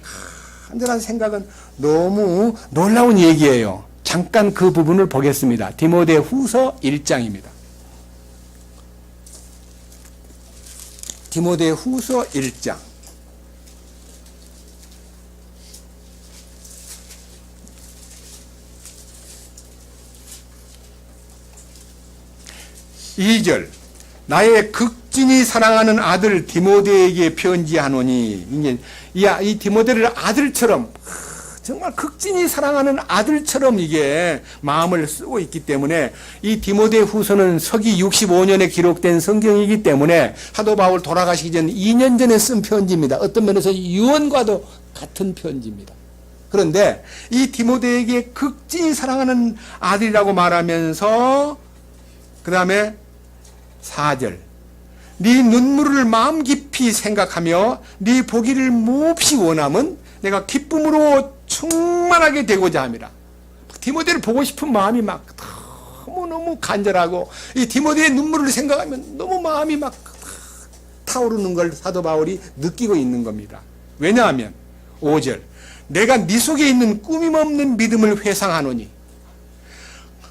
간절한 생각은 너무 놀라운 얘기예요. 잠깐 그 부분을 보겠습니다. 디모데 후서 1장입니다. 디모데 후서 1장. (2절) 나의 극진히 사랑하는 아들 디모데에게 편지하노니. 이 디모데를 아들처럼, 정말 극진히 사랑하는 아들처럼 이게 마음을 쓰고 있기 때문에, 이 디모데 후서는 서기 65년에 기록된 성경이기 때문에 사도 바울 돌아가시기 전 2년 전에 쓴 편지입니다. 어떤 면에서 유언과도 같은 편지입니다. 그런데 이 디모데에게 극진히 사랑하는 아들이라고 말하면서 그 다음에 4절 네 눈물을 마음 깊이 생각하며 네 보기를 몹시 원함은 내가 기쁨으로 충만하게 되고자 함이라. 디모데를 보고 싶은 마음이 막 너무너무 간절하고, 이 디모데의 눈물을 생각하면 너무 마음이 막 타오르는 걸 사도 바울이 느끼고 있는 겁니다. 왜냐하면 5절 내가 네 속에 있는 꾸밈없는 믿음을 회상하노니,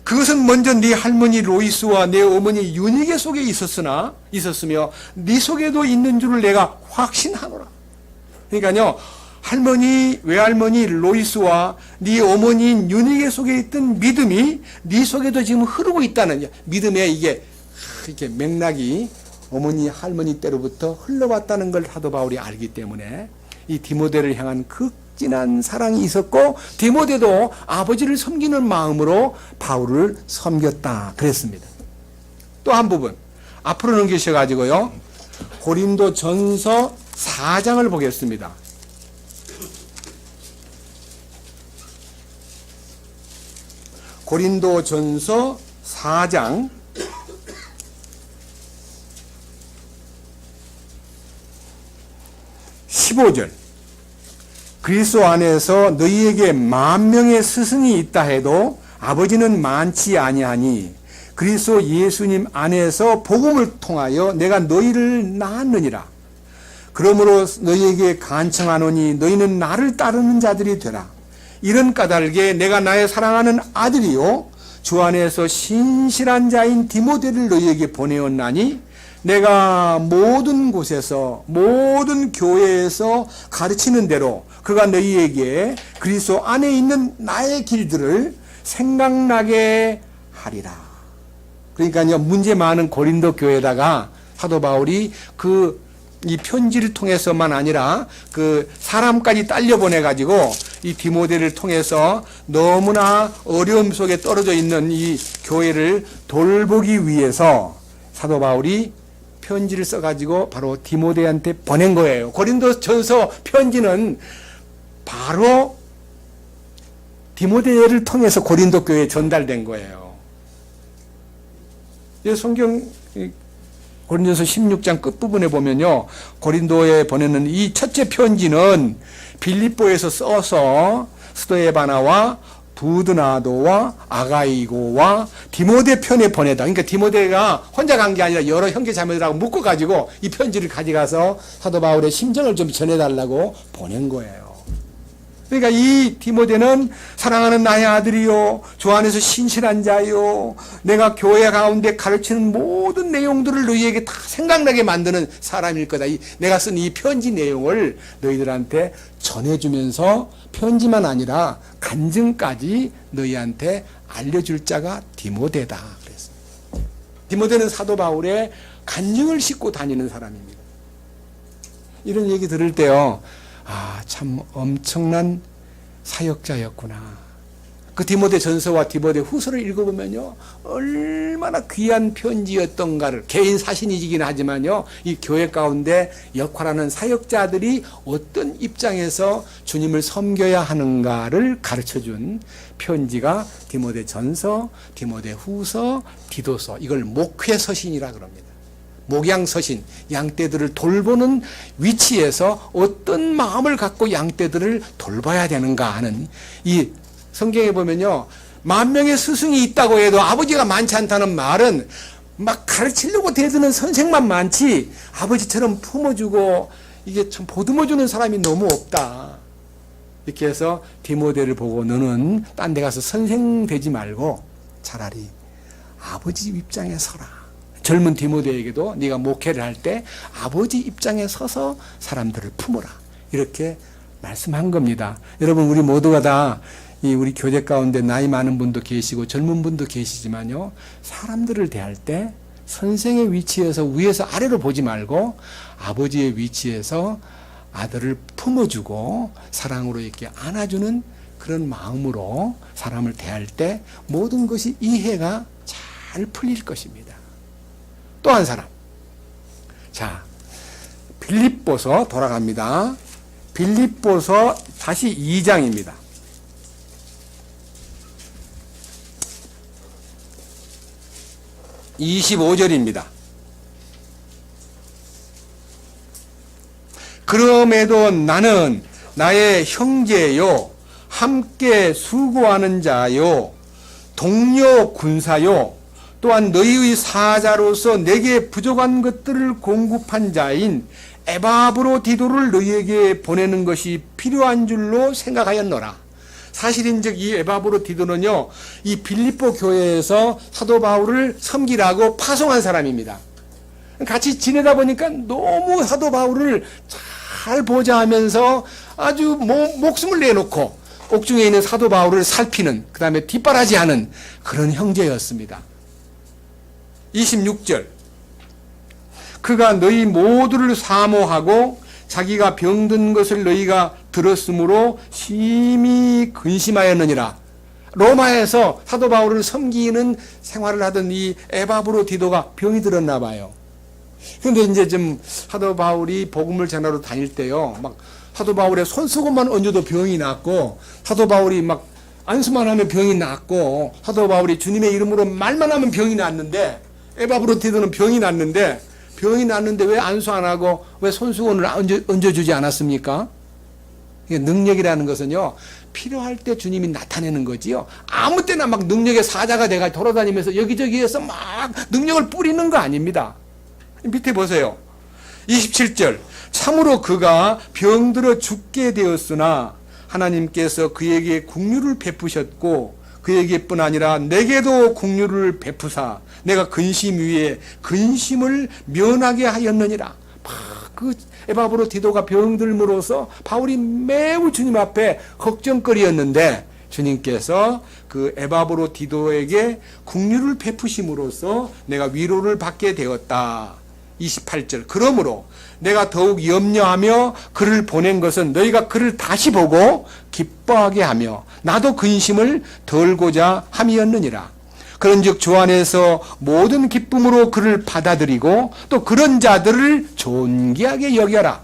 그것은 먼저 네 할머니 로이스와 내 어머니 유니게 속에 있었으며 네 속에도 있는 줄을 내가 확신하노라. 그러니까요, 외할머니 로이스와 네 어머니인 유니게 속에 있던 믿음이 네 속에도 지금 흐르고 있다는 믿음의 이게 이렇게 맥락이 어머니 할머니 때로부터 흘러왔다는 걸 사도 바울이 알기 때문에 이 디모데를 향한 극진한 사랑이 있었고, 디모데도 아버지를 섬기는 마음으로 바울을 섬겼다 그랬습니다. 또 한 부분 앞으로 넘기셔가지고요, 고린도 전서 4장을 보겠습니다. 고린도 전서 4장 15절. 그리스도 안에서 너희에게 10,000명의 스승이 있다 해도 아버지는 많지 아니하니 그리스도 예수님 안에서 복음을 통하여 내가 너희를 낳았느니라. 그러므로 너희에게 간청하노니 너희는 나를 따르는 자들이 되라. 이런 까닭에 내가 나의 사랑하는 아들이요 주 안에서 신실한 자인 디모데를 너희에게 보내었나니 내가 모든 곳에서 모든 교회에서 가르치는 대로 그가 너희에게 그리스도 안에 있는 나의 길들을 생각나게 하리라. 그러니까요, 문제 많은 고린도 교회에다가 사도 바울이 이 편지를 통해서만 아니라 그 사람까지 딸려보내 가지고 이 디모데를 통해서 너무나 어려움 속에 떨어져 있는 이 교회를 돌보기 위해서 사도 바울이 편지를 써가지고 바로 디모데한테 보낸 거예요. 고린도 전서 편지는 바로 디모데를 통해서 고린도 교회에 전달된 거예요. 성경 고린도서 16장 끝부분에 보면요, 고린도에 보내는 이 첫째 편지는 빌립보에서 써서 스도에바나와 부드나도와 아가이고와 디모데 편에 보내다. 그러니까 디모데가 혼자 간 게 아니라 여러 형제 자매들하고 묶어가지고 이 편지를 가져가서 사도 바울의 심정을 좀 전해달라고 보낸 거예요. 그러니까 이 디모데는 사랑하는 나의 아들이요 주 안에서 신실한 자요 내가 교회 가운데 가르치는 모든 내용들을 너희에게 다 생각나게 만드는 사람일 거다. 내가 쓴 이 편지 내용을 너희들한테 전해주면서 편지만 아니라 간증까지 너희한테 알려줄 자가 디모데다 그랬습니다. 디모데는 사도 바울의 간증을 싣고 다니는 사람입니다. 이런 얘기 들을 때요, 참 엄청난 사역자였구나. 그 디모데 전서와 디모데 후서를 읽어보면요, 얼마나 귀한 편지였던가를, 개인 사신이긴 하지만요, 이 교회 가운데 역할하는 사역자들이 어떤 입장에서 주님을 섬겨야 하는가를 가르쳐준 편지가 디모데 전서, 디모데 후서, 디도서, 이걸 목회서신이라 그럽니다. 목양서신, 양떼들을 돌보는 위치에서 어떤 마음을 갖고 양떼들을 돌봐야 되는가 하는, 이 성경에 보면요, 10,000명의 스승이 있다고 해도 아버지가 많지 않다는 말은 막 가르치려고 대드는 선생만 많지 아버지처럼 품어주고 이게 참 보듬어주는 사람이 너무 없다. 이렇게 해서 디모데를 보고 너는 딴 데 가서 선생 되지 말고 차라리 아버지 입장에 서라. 젊은 디모데에게도 네가 목회를 할 때 아버지 입장에 서서 사람들을 품어라. 이렇게 말씀한 겁니다. 여러분, 우리 모두가 다 우리 교제 가운데 나이 많은 분도 계시고 젊은 분도 계시지만요, 사람들을 대할 때 선생의 위치에서 위에서 아래로 보지 말고 아버지의 위치에서 아들을 품어주고 사랑으로 이렇게 안아주는 그런 마음으로 사람을 대할 때 모든 것이 이해가 잘 풀릴 것입니다. 또 한 사람. 자, 빌립보서 돌아갑니다. 빌립보서 다시 2장입니다. 25절입니다. 그럼에도 나는 나의 형제요, 함께 수고하는 자요, 동료 군사요, 또한 너희의 사자로서 내게 부족한 것들을 공급한 자인 에바브로디도를 너희에게 보내는 것이 필요한 줄로 생각하였노라. 사실인즉 이 에바브로디도는요, 이 빌립보 교회에서 사도 바울을 섬기라고 파송한 사람입니다. 같이 지내다 보니까 너무 사도 바울을 잘 보자 하면서 아주 목숨을 내놓고 옥중에 있는 사도 바울을 살피는, 그 다음에 뒷바라지하는 그런 형제였습니다. 26절, 그가 너희 모두를 사모하고 자기가 병든 것을 너희가 들었으므로 심히 근심하였느니라. 로마에서 사도 바울을 섬기는 생활을 하던 이 에바브로디도가 병이 들었나 봐요. 그런데 이제 좀 사도 바울이 복음을 전하러 다닐 때요, 막 사도 바울의 손수건만 얹어도 병이 낫고, 사도 바울이 막 안수만 하면 병이 낫고, 사도 바울이 주님의 이름으로 말만 하면 병이 낫는데, 에바브로디도는 병이 낫는데 왜 안수 안 하고 왜 손수건을 얹어주지 않았습니까? 이게 능력이라는 것은요, 필요할 때 주님이 나타내는 거지요. 아무 때나 막 능력의 사자가 돼가 돌아다니면서 여기저기에서 막 능력을 뿌리는 거 아닙니다. 밑에 보세요. 27절, 참으로 그가 병들어 죽게 되었으나 하나님께서 그에게 긍휼을 베푸셨고 그에게뿐 아니라 내게도 긍휼을 베푸사 내가 근심 위에 근심을 면하게 하였느니라. 그 에바브로디도가 병들므로써 바울이 매우 주님 앞에 걱정거리였는데 주님께서 그 에바브로디도에게 긍휼을 베푸심으로써 내가 위로를 받게 되었다. 28절, 그러므로 내가 더욱 염려하며 그를 보낸 것은 너희가 그를 다시 보고 기뻐하게 하며 나도 근심을 덜고자 함이었느니라. 그런즉 주 안에서 모든 기쁨으로 그를 받아들이고 또 그런 자들을 존귀하게 여겨라.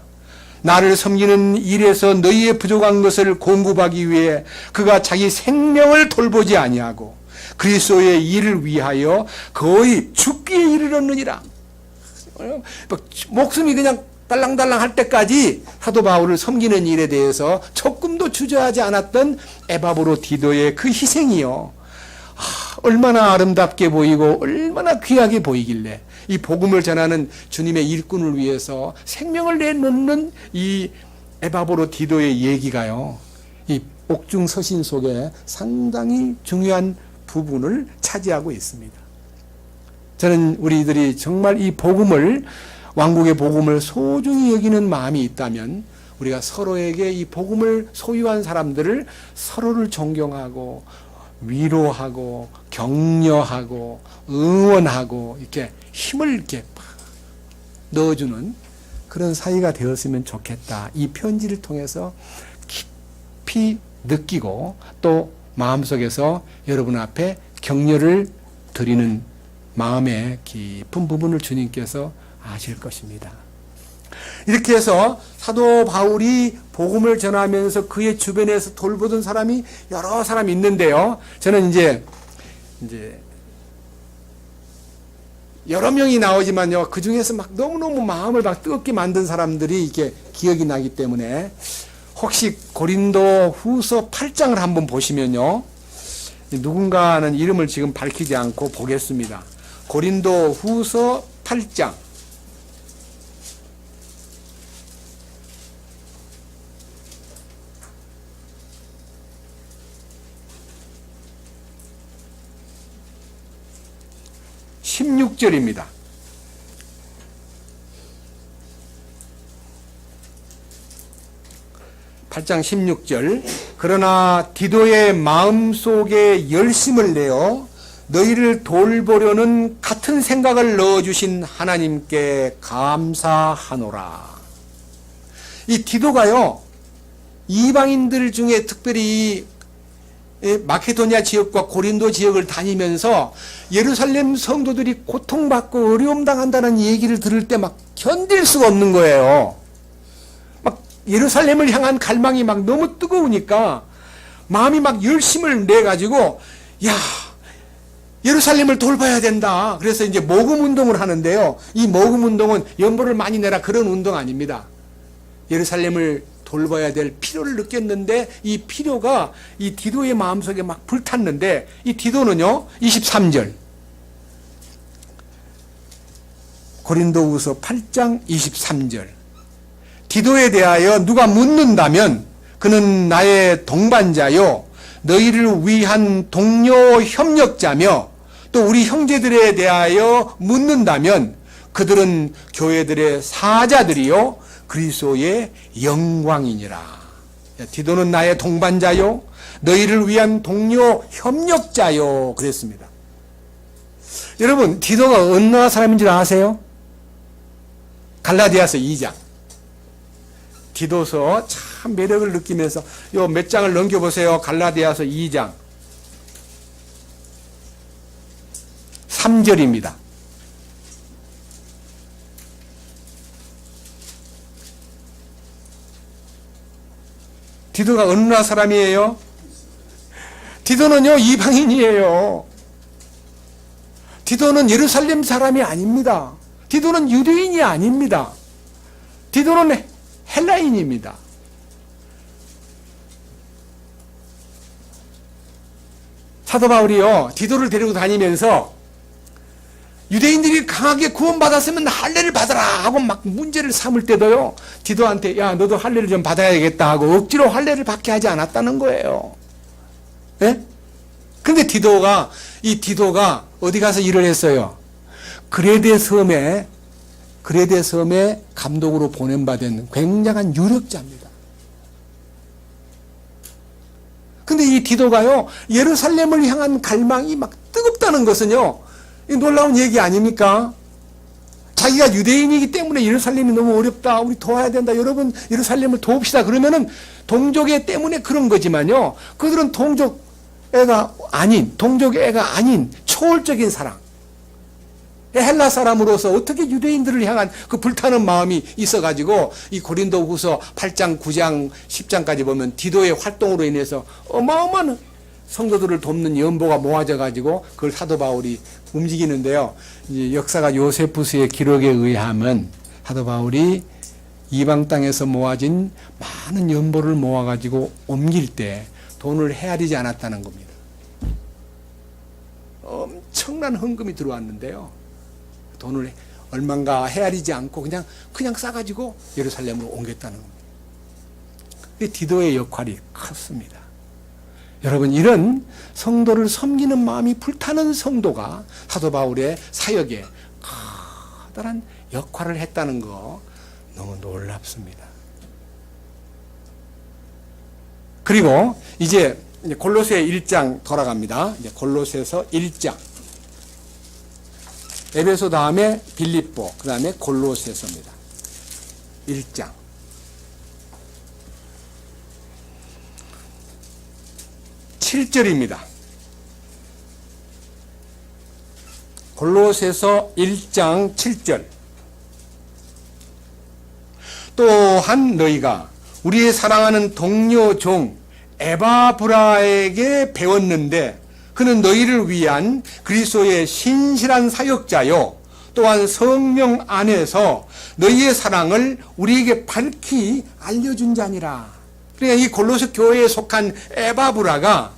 나를 섬기는 일에서 너희의 부족한 것을 공급하기 위해 그가 자기 생명을 돌보지 아니하고 그리스도의 일을 위하여 거의 죽기에 이르렀느니라. 목숨이 그냥 딸랑딸랑 할 때까지 사도 바울을 섬기는 일에 대해서 조금도 주저하지 않았던 에바브로디도의 그 희생이요, 얼마나 아름답게 보이고 얼마나 귀하게 보이길래 이 복음을 전하는 주님의 일꾼을 위해서 생명을 내놓는 이 에바브로디도의 얘기가요, 이 옥중 서신 속에 상당히 중요한 부분을 차지하고 있습니다. 저는 우리들이 정말 이 복음을, 왕국의 복음을 소중히 여기는 마음이 있다면 우리가 서로에게 이 복음을 소유한 사람들을 서로를 존경하고 위로하고 격려하고 응원하고 이렇게 힘을 이렇게 넣어주는 그런 사이가 되었으면 좋겠다. 이 편지를 통해서 깊이 느끼고 또 마음속에서 여러분 앞에 격려를 드리는 마음의 깊은 부분을 주님께서 아실 것입니다. 이렇게 해서 사도 바울이 복음을 전하면서 그의 주변에서 돌보던 사람이 여러 사람이 있는데요. 저는 이제 여러 명이 나오지만요, 그 중에서 막 너무너무 마음을 막 뜨겁게 만든 사람들이 이렇게 기억이 나기 때문에 혹시 고린도 후서 8장을 한번 보시면요, 누군가는 이름을 지금 밝히지 않고 보겠습니다. 고린도 후서 8장. (16절입니다) 8장 16절. 그러나 디도의 마음속에 열심을 내어 너희를 돌보려는 같은 생각을 넣어주신 하나님께 감사하노라. 이 디도가요, 이방인들 중에 특별히 마케도니아 지역과 고린도 지역을 다니면서 예루살렘 성도들이 고통받고 어려움 당한다는 얘기를 들을 때 막 견딜 수가 없는 거예요. 막 예루살렘을 향한 갈망이 막 너무 뜨거우니까 마음이 막 열심을 내가지고, 야, 예루살렘을 돌봐야 된다. 그래서 이제 모금 운동을 하는데요, 이 모금 운동은 연보를 많이 내라 그런 운동 아닙니다. 예루살렘을 돌봐야 될 필요를 느꼈는데 이 필요가 이 디도의 마음속에 막 불탔는데, 이 디도는요, 23절 고린도후서 8장 23절, 디도에 대하여 누가 묻는다면 그는 나의 동반자요 너희를 위한 동료 협력자며 또 우리 형제들에 대하여 묻는다면 그들은 교회들의 사자들이요 그리스도의 영광이니라. 디도는 나의 동반자요 너희를 위한 동료 협력자요 그랬습니다. 여러분 디도가 어느 나라 사람인 줄 아세요? 갈라디아서 2장 디도서 참 매력을 느끼면서 요 몇 장을 넘겨보세요. 갈라디아서 2장 3절입니다. 디도가 어느 나라 사람이에요? 디도는요 이방인이에요. 디도는 예루살렘 사람이 아닙니다. 디도는 유대인이 아닙니다. 디도는 헬라인입니다. 사도 바울이요 디도를 데리고 다니면서 유대인들이 강하게 구원받았으면 할례를 받아라 하고 막 문제를 삼을 때도요 디도한테 야 너도 할례를 좀 받아야겠다 하고 억지로 할례를 받게 하지 않았다는 거예요. 예? 근데 디도가 어디 가서 일을 했어요? 그레데 섬에 감독으로 보냄받은 굉장한 유력자입니다. 근데 이 디도가요 예루살렘을 향한 갈망이 막 뜨겁다는 것은요 놀라운 얘기 아닙니까? 자기가 유대인이기 때문에 예루살렘이 너무 어렵다 우리 도와야 된다 여러분 예루살렘을 도웁시다 그러면은 동족애 때문에 그런 거지만요 그들은 동족애가 아닌 초월적인 사랑 헬라 사람으로서 어떻게 유대인들을 향한 그 불타는 마음이 있어가지고 이 고린도후서 8장 9장 10장까지 보면 디도의 활동으로 인해서 어마어마한 성도들을 돕는 연보가 모아져가지고 그걸 사도 바울이 움직이는데요. 이제 역사가 요세푸스의 기록에 의하면 사도 바울이 이방 땅에서 모아진 많은 연보를 모아가지고 옮길 때 돈을 헤아리지 않았다는 겁니다. 엄청난 헌금이 들어왔는데요. 돈을 얼마인가 헤아리지 않고 그냥 싸가지고 예루살렘으로 옮겼다는 겁니다. 디도의 역할이 컸습니다. 여러분 이런 성도를 섬기는 마음이 불타는 성도가 사도 바울의 사역에 커다란 역할을 했다는 거 너무 놀랍습니다. 그리고 이제 골로새 1장 돌아갑니다. 이제 골로새서 1장 에베소 다음에 빌립보 그 다음에 골로새서입니다. 1장 7절입니다. 골로새서 1장 7절 또한 너희가 우리의 사랑하는 동료 종 에바브라에게 배웠는데 그는 너희를 위한 그리스도의 신실한 사역자요 또한 성령 안에서 너희의 사랑을 우리에게 밝히 알려준 자니라. 그러니까 이 골로새 교회에 속한 에바브라가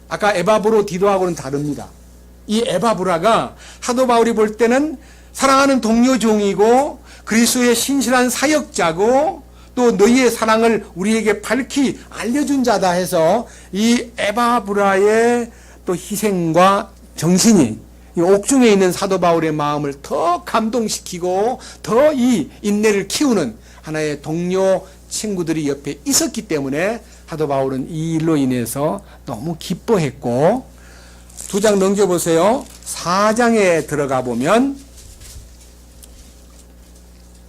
아까 에바브로 디도하고는 다릅니다. 이 에바브라가 사도 바울이 볼 때는 사랑하는 동료 종이고 그리스도의 신실한 사역자고 또 너희의 사랑을 우리에게 밝히 알려준 자다 해서 이 에바브라의 또 희생과 정신이 이 옥중에 있는 사도 바울의 마음을 더 감동시키고 더 이 인내를 키우는 하나의 동료 친구들이 옆에 있었기 때문에 사도 바울은 이 일로 인해서 너무 기뻐했고 2장 넘겨보세요. 4장에 들어가 보면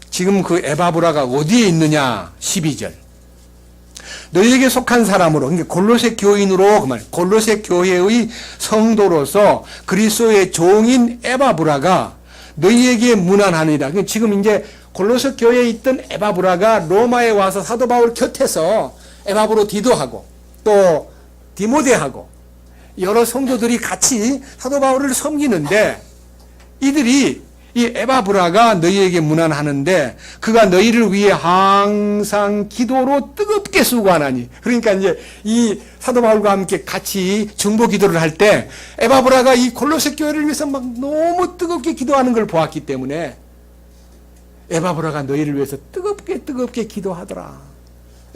지금 그 에바브라가 어디에 있느냐 12절 너희에게 속한 사람으로 그러니까 골로새 교인으로 그 말 골로새 교회의 성도로서 그리스도의 종인 에바브라가 너희에게 문안하니라. 그러니까 지금 이제 골로새 교회에 있던 에바브라가 로마에 와서 사도 바울 곁에서 에바브로 디도하고 또 디모데하고 여러 성도들이 같이 사도 바울을 섬기는데 이들이 이 에바브라가 너희에게 문안하는데 그가 너희를 위해 항상 기도로 뜨겁게 수고하나니. 그러니까 이제 이 사도 바울과 함께 같이 중보 기도를 할 때 에바브라가 이 골로새 교회를 위해서 막 너무 뜨겁게 기도하는 걸 보았기 때문에 에바브라가 너희를 위해서 뜨겁게 기도하더라.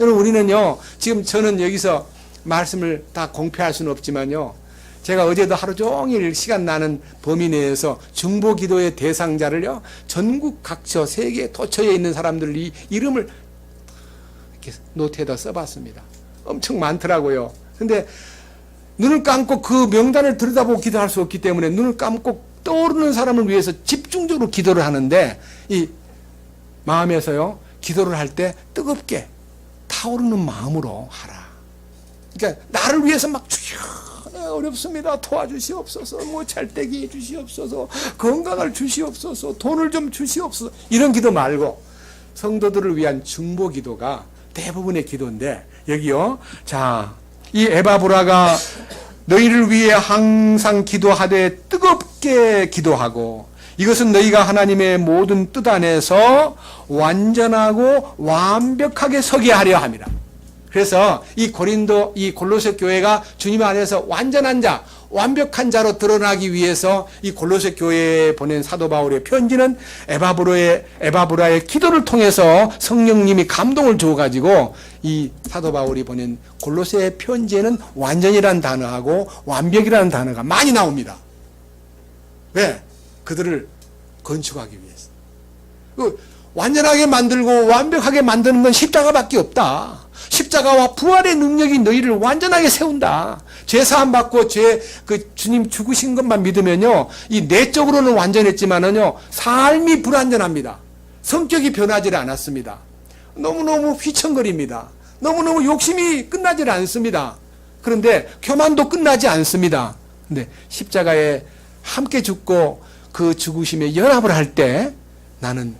여러분 우리는요 지금 저는 여기서 말씀을 다 공표할 수는 없지만요. 제가 어제도 하루 종일 시간 나는 범위 내에서 중보 기도의 대상자를요, 전국 각처, 세계 도처에 있는 사람들 이 이름을 이렇게 노트에다 써봤습니다. 엄청 많더라고요. 근데 눈을 감고 그 명단을 들여다보고 기도할 수 없기 때문에 눈을 감고 떠오르는 사람을 위해서 집중적으로 기도를 하는데, 이 마음에서요, 기도를 할 때 뜨겁게 타오르는 마음으로 하라. 그러니까 나를 위해서 막 주여, 어렵습니다. 도와주시옵소서. 뭐 잘되게 해주시옵소서. 건강을 주시옵소서. 돈을 좀 주시옵소서. 이런 기도 말고 성도들을 위한 중보 기도가 대부분의 기도인데, 여기요. 자, 이 에바브라가 너희를 위해 항상 기도하되 뜨겁게 기도하고 이것은 너희가 하나님의 모든 뜻 안에서 완전하고 완벽하게 서게 하려 함이라. 그래서 이 골로새 교회가 주님 안에서 완전한 자, 완벽한 자로 드러나기 위해서 이 골로새 교회에 보낸 사도 바울의 편지는 에바브라의 기도를 통해서 성령님이 감동을 줘가지고 이 사도 바울이 보낸 골로새 편지에는 완전이라는 단어하고 완벽이라는 단어가 많이 나옵니다. 왜? 그들을 건축하기 위해서. 완전하게 만들고 완벽하게 만드는 건 십자가밖에 없다. 십자가와 부활의 능력이 너희를 완전하게 세운다. 죄 사함 받고 주님 죽으신 것만 믿으면요, 이 내적으로는 완전했지만은요, 삶이 불완전합니다. 성격이 변하지 않았습니다. 너무너무 휘청거립니다. 너무너무 욕심이 끝나지 않습니다. 그런데 교만도 끝나지 않습니다. 근데 십자가에 함께 죽고 그 죽으심에 연합을 할 때 나는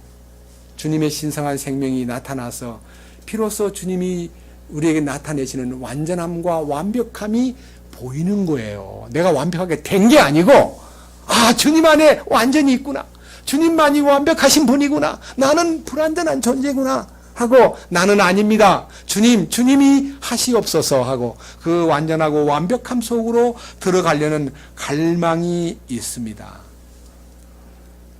주님의 신성한 생명이 나타나서 비로소 주님이 우리에게 나타내시는 완전함과 완벽함이 보이는 거예요. 내가 완벽하게 된 게 아니고, 아, 주님 안에 완전히 있구나. 주님만이 완벽하신 분이구나. 나는 불완전한 존재구나 하고, 나는 아닙니다. 주님이 하시옵소서 하고, 그 완전하고 완벽함 속으로 들어가려는 갈망이 있습니다.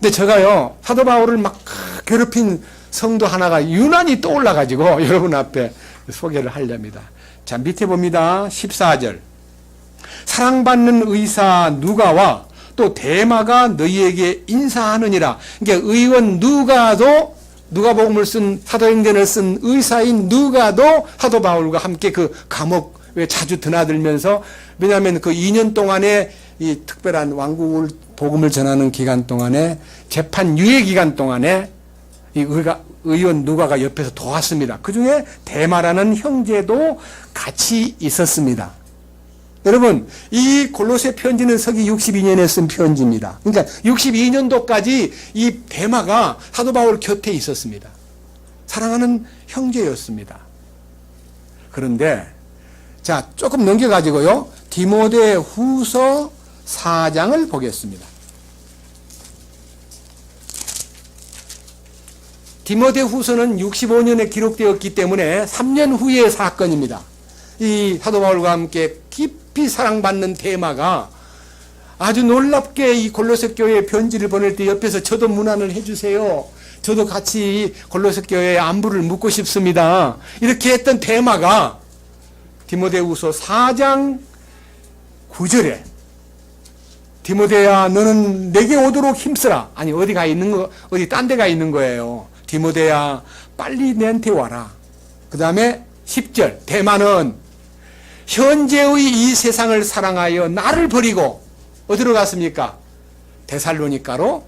근데 제가요, 사도 바울을 막 괴롭힌 성도 하나가 유난히 떠올라가지고 여러분 앞에 소개를 하렵니다. 자, 밑에 봅니다. 14절. 사랑받는 의사 누가와 또 데마가 너희에게 인사하느니라. 그러니까 의원 누가도, 누가복음을 쓴, 사도행전을 쓴 의사인 누가도 사도 바울과 함께 그 감옥에 자주 드나들면서, 왜냐하면 그 2년 동안에 이 특별한 왕국을 복음을 전하는 기간 동안에, 재판 유예 기간 동안에 이 의원 누가가 옆에서 도왔습니다. 그 중에 데마라는 형제도 같이 있었습니다. 여러분, 이 골로새 편지는 서기 62년에 쓴 편지입니다. 그러니까 62년도까지 이 데마가 사도 바울 곁에 있었습니다. 사랑하는 형제였습니다. 그런데 자, 조금 넘겨가지고요, 디모데 후서 4장을 보겠습니다. 디모데 후서는 65년에 기록되었기 때문에 3년 후의 사건입니다. 이 사도 바울과 함께 깊이 사랑받는 데마가 아주 놀랍게 이 골로새 교회에 편지를 보낼 때 옆에서 저도 문안을 해주세요. 저도 같이 골로새 교회에 안부를 묻고 싶습니다. 이렇게 했던 데마가 디모데후서 4장 9절에 디모데야, 너는 내게 오도록 힘쓰라. 아니, 어디 딴 데 가 있는 거예요. 디모데야, 빨리 내한테 와라. 그 다음에 10절, 데마는 현재의 이 세상을 사랑하여 나를 버리고 어디로 갔습니까? 데살로니가로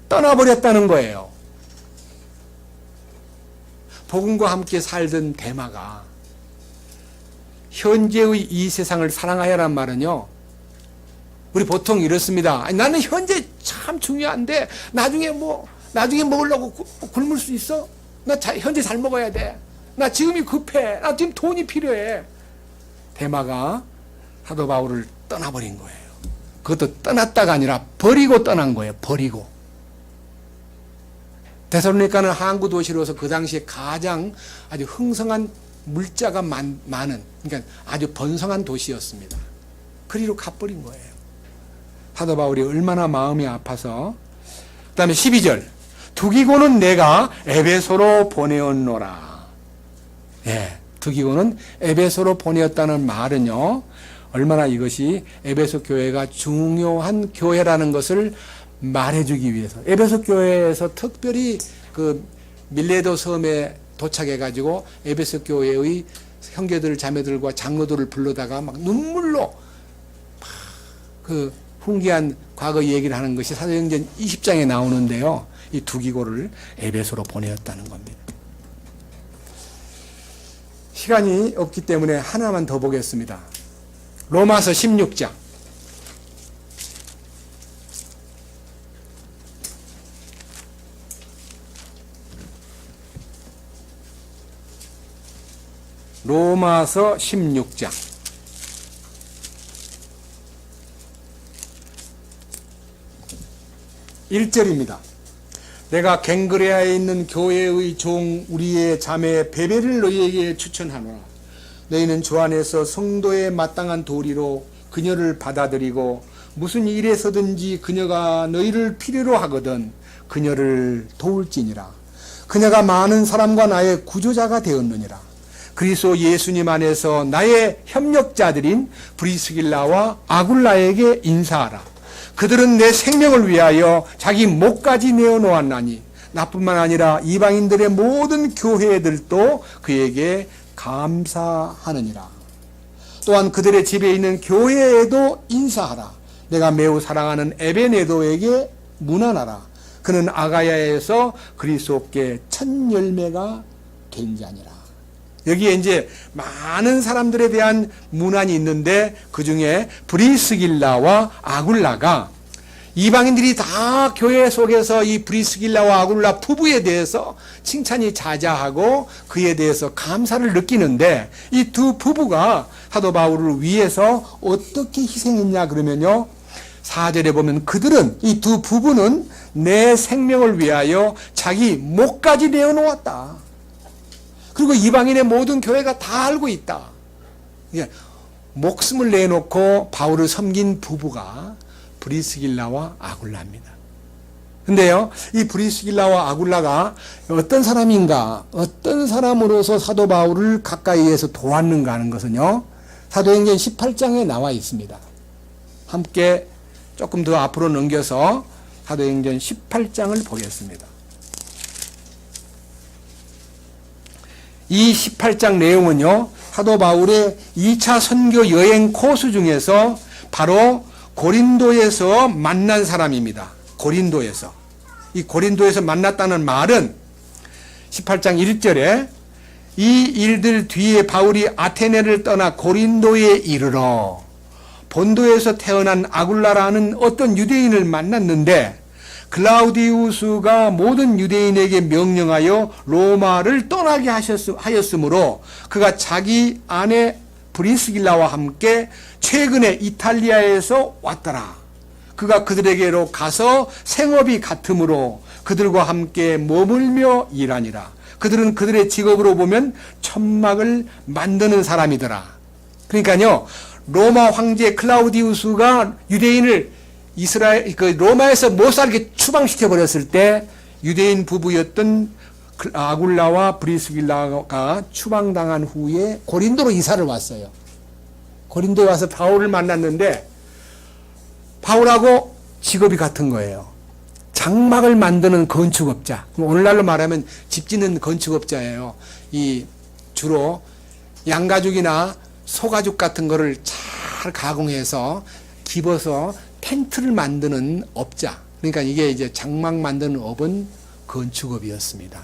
떠나버렸다는 거예요. 복음과 함께 살던 데마가 현재의 이 세상을 사랑하여란 말은요, 우리 보통 이렇습니다. 아니, 나는 현재 참 중요한데 나중에 먹으려고 굶을 수 있어? 나 현재 잘 먹어야 돼. 나 지금이 급해. 나 지금 돈이 필요해. 데마가 사도 바울을 떠나버린 거예요. 그것도 떠났다가 아니라 버리고 떠난 거예요. 버리고. 데살로니가는 항구 도시로서 그 당시에 가장 아주 흥성한 물자가 많은, 그러니까 아주 번성한 도시였습니다. 그리로 가버린 거예요. 사도 바울이 얼마나 마음이 아파서. 그 다음에 12절. 두기고는 내가 에베소로 보내었노라. 예, 특이고는 에베소로 보내었다는 말은요, 얼마나 이것이 에베소 교회가 중요한 교회라는 것을 말해주기 위해서, 에베소 교회에서 특별히 그 밀레도 섬에 도착해가지고 에베소 교회의 형제들, 자매들과 장로들을 불러다가 막 눈물로 막 그 훈계한 과거 얘기를 하는 것이 사도행전 20장에 나오는데요. 이 두기고를 에베소로 보내었다는 겁니다. 시간이 없기 때문에 하나만 더 보겠습니다. 로마서 16장. 로마서 16장. 1절입니다. 내가 갱그레아에 있는 교회의 종 우리의 자매 베베를 너희에게 추천하노라. 너희는 주 안에서 성도에 마땅한 도리로 그녀를 받아들이고 무슨 일에서든지 그녀가 너희를 필요로 하거든 그녀를 도울지니라. 그녀가 많은 사람과 나의 구조자가 되었느니라. 그리스도 예수님 안에서 나의 협력자들인 브리스길라와 아굴라에게 인사하라. 그들은 내 생명을 위하여 자기 목까지 내어놓았나니 나뿐만 아니라 이방인들의 모든 교회들도 그에게 감사하느니라. 또한 그들의 집에 있는 교회에도 인사하라. 내가 매우 사랑하는 에베네도에게 문안하라. 그는 아가야에서 그리스도께 첫 열매가 된 자니라. 여기에 이제 많은 사람들에 대한 문안이 있는데 그 중에 브리스길라와 아굴라가 이방인들이 다 교회 속에서 이 브리스길라와 아굴라 부부에 대해서 칭찬이 자자하고 그에 대해서 감사를 느끼는데 이 두 부부가 사도 바울을 위해서 어떻게 희생했냐 그러면요. 4절에 보면 그들은 이 두 부부는 내 생명을 위하여 자기 목까지 내어놓았다. 그리고 이방인의 모든 교회가 다 알고 있다. 목숨을 내놓고 바울을 섬긴 부부가 브리스길라와 아굴라입니다. 근데요, 이 브리스길라와 아굴라가 어떤 사람인가, 어떤 사람으로서 사도 바울을 가까이에서 도왔는가 하는 것은요, 사도행전 18장에 나와 있습니다. 함께 조금 더 앞으로 넘겨서 사도행전 18장을 보겠습니다. 이 18장 내용은요, 사도 바울의 2차 선교 여행 코스 중에서 바로 고린도에서 만난 사람입니다. 고린도에서. 이 고린도에서 만났다는 말은 18장 1절에 이 일들 뒤에 바울이 아테네를 떠나 고린도에 이르러 본도에서 태어난 아굴라라는 어떤 유대인을 만났는데 클라우디우스가 모든 유대인에게 명령하여 로마를 떠나게 하였으므로 그가 자기 아내 브리스길라와 함께 최근에 이탈리아에서 왔더라. 그가 그들에게로 가서 생업이 같으므로 그들과 함께 머물며 일하니라. 그들은 그들의 직업으로 보면 천막을 만드는 사람이더라. 그러니까요, 로마 황제 클라우디우스가 유대인을 로마에서 못 살게 추방시켜 버렸을 때 유대인 부부였던 아굴라와 브리스길라가 추방당한 후에 고린도로 이사를 왔어요. 고린도에 와서 바울을 만났는데 바울하고 직업이 같은 거예요. 장막을 만드는 건축업자. 오늘날로 말하면 집 짓는 건축업자예요. 이 주로 양가죽이나 소가죽 같은 거를 잘 가공해서 집어서 텐트를 만드는 업자. 그러니까 이게 이제 장막 만드는 업은 건축업이었습니다.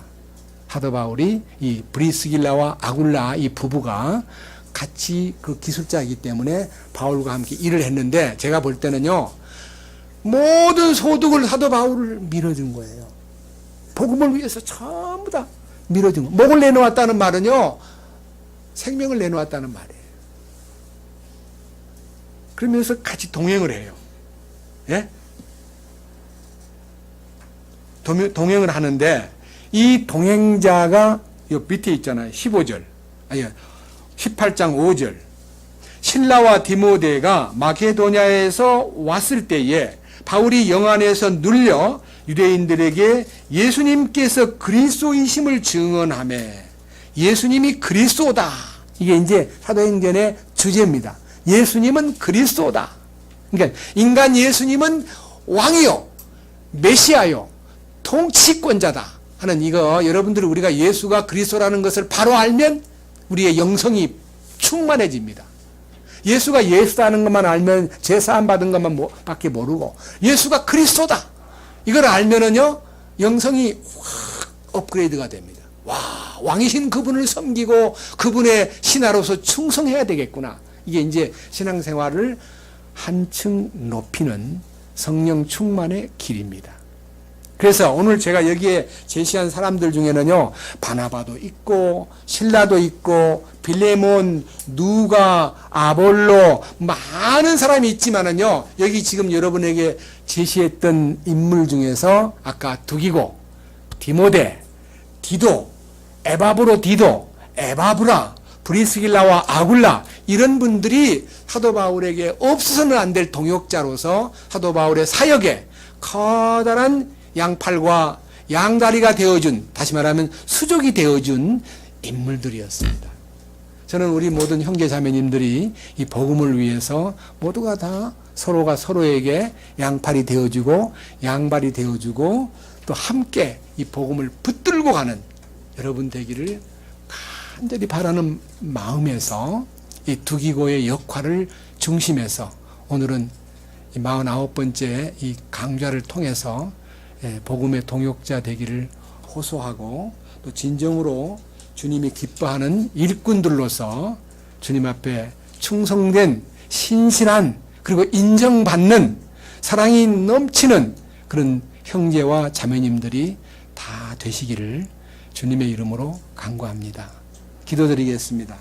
사도 바울이 이 브리스길라와 아굴라 이 부부가 같이 그 기술자이기 때문에 바울과 함께 일을 했는데 제가 볼 때는요, 모든 소득을 사도 바울을 밀어준 거예요. 복음을 위해서 전부 다 밀어준 거. 목을 내놓았다는 말은요, 생명을 내놓았다는 말이에요. 그러면서 같이 동행을 해요. 예? 동행을 하는데 이 동행자가 요 밑에 있잖아요. 15절. 아니, 18장 5절. 실라와 디모데가 마게도냐에서 왔을 때에 바울이 영안에서 눌려 유대인들에게 예수님께서 그리스도이심을 증언하며 예수님이 그리스도다 이게 이제 사도행전의 주제입니다. 예수님은 그리스도다. 그러니까 인간 예수님은 왕이요, 메시아요, 통치권자다 하는 이거, 여러분들이 우리가 예수가 그리스도라는 것을 바로 알면 우리의 영성이 충만해집니다. 예수가 예수라는 것만 알면 제사함 받은 것만 밖에 모르고 예수가 그리스도다 이걸 알면은요 영성이 확 업그레이드가 됩니다. 와, 왕이신 그분을 섬기고 그분의 신하로서 충성해야 되겠구나. 이게 이제 신앙생활을 한층 높이는 성령 충만의 길입니다. 그래서 오늘 제가 여기에 제시한 사람들 중에는요, 바나바도 있고 실라도 있고 빌레몬, 누가, 아볼로 많은 사람이 있지만은요, 여기 지금 여러분에게 제시했던 인물 중에서 아까 두기고, 디모데, 디도, 에바브로 디도, 에바브라, 브리스길라와 아굴라 이런 분들이 사도 바울에게 없어서는 안 될 동역자로서 사도 바울의 사역에 커다란 양팔과 양다리가 되어준, 다시 말하면 수족이 되어준 인물들이었습니다. 저는 우리 모든 형제자매님들이 이 복음을 위해서 모두가 다 서로가 서로에게 양팔이 되어주고 양발이 되어주고 또 함께 이 복음을 붙들고 가는 여러분 되기를 간절히 바라는 마음에서 이 두기고의 역할을 중심해서 오늘은 이 49번째 이 강좌를 통해서 복음의 동역자 되기를 호소하고 또 진정으로 주님이 기뻐하는 일꾼들로서 주님 앞에 충성된 신실한 그리고 인정받는 사랑이 넘치는 그런 형제와 자매님들이 다 되시기를 주님의 이름으로 간구합니다. 기도드리겠습니다.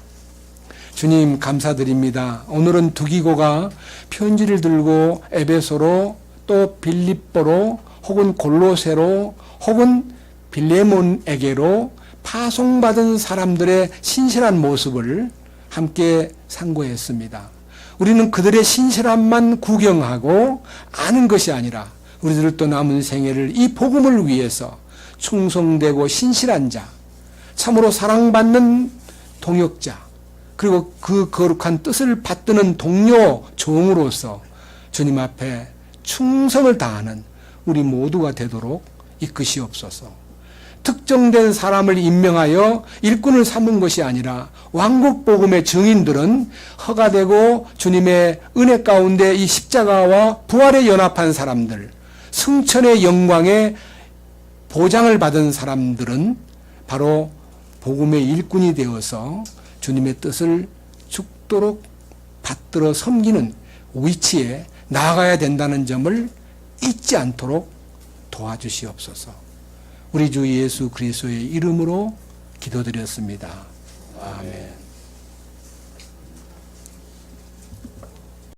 주님 감사드립니다. 오늘은 두기고가 편지를 들고 에베소로 또 빌립보로 혹은 골로새로 혹은 빌레몬에게로 파송받은 사람들의 신실한 모습을 함께 상고했습니다. 우리는 그들의 신실함만 구경하고 아는 것이 아니라 우리들도 남은 생애를 이 복음을 위해서 충성되고 신실한 자, 참으로 사랑받는 동역자, 그리고 그 거룩한 뜻을 받드는 동료 종으로서 주님 앞에 충성을 다하는 우리 모두가 되도록 이끄시옵소서. 특정된 사람을 임명하여 일꾼을 삼은 것이 아니라 왕국 복음의 증인들은 허가되고 주님의 은혜 가운데 이 십자가와 부활에 연합한 사람들, 승천의 영광에 보장을 받은 사람들은 바로 복음의 일꾼이 되어서 주님의 뜻을 죽도록 받들어 섬기는 위치에 나아가야 된다는 점을 잊지 않도록 도와주시옵소서. 우리 주 예수 그리스도의 이름으로 기도드렸습니다. 아멘.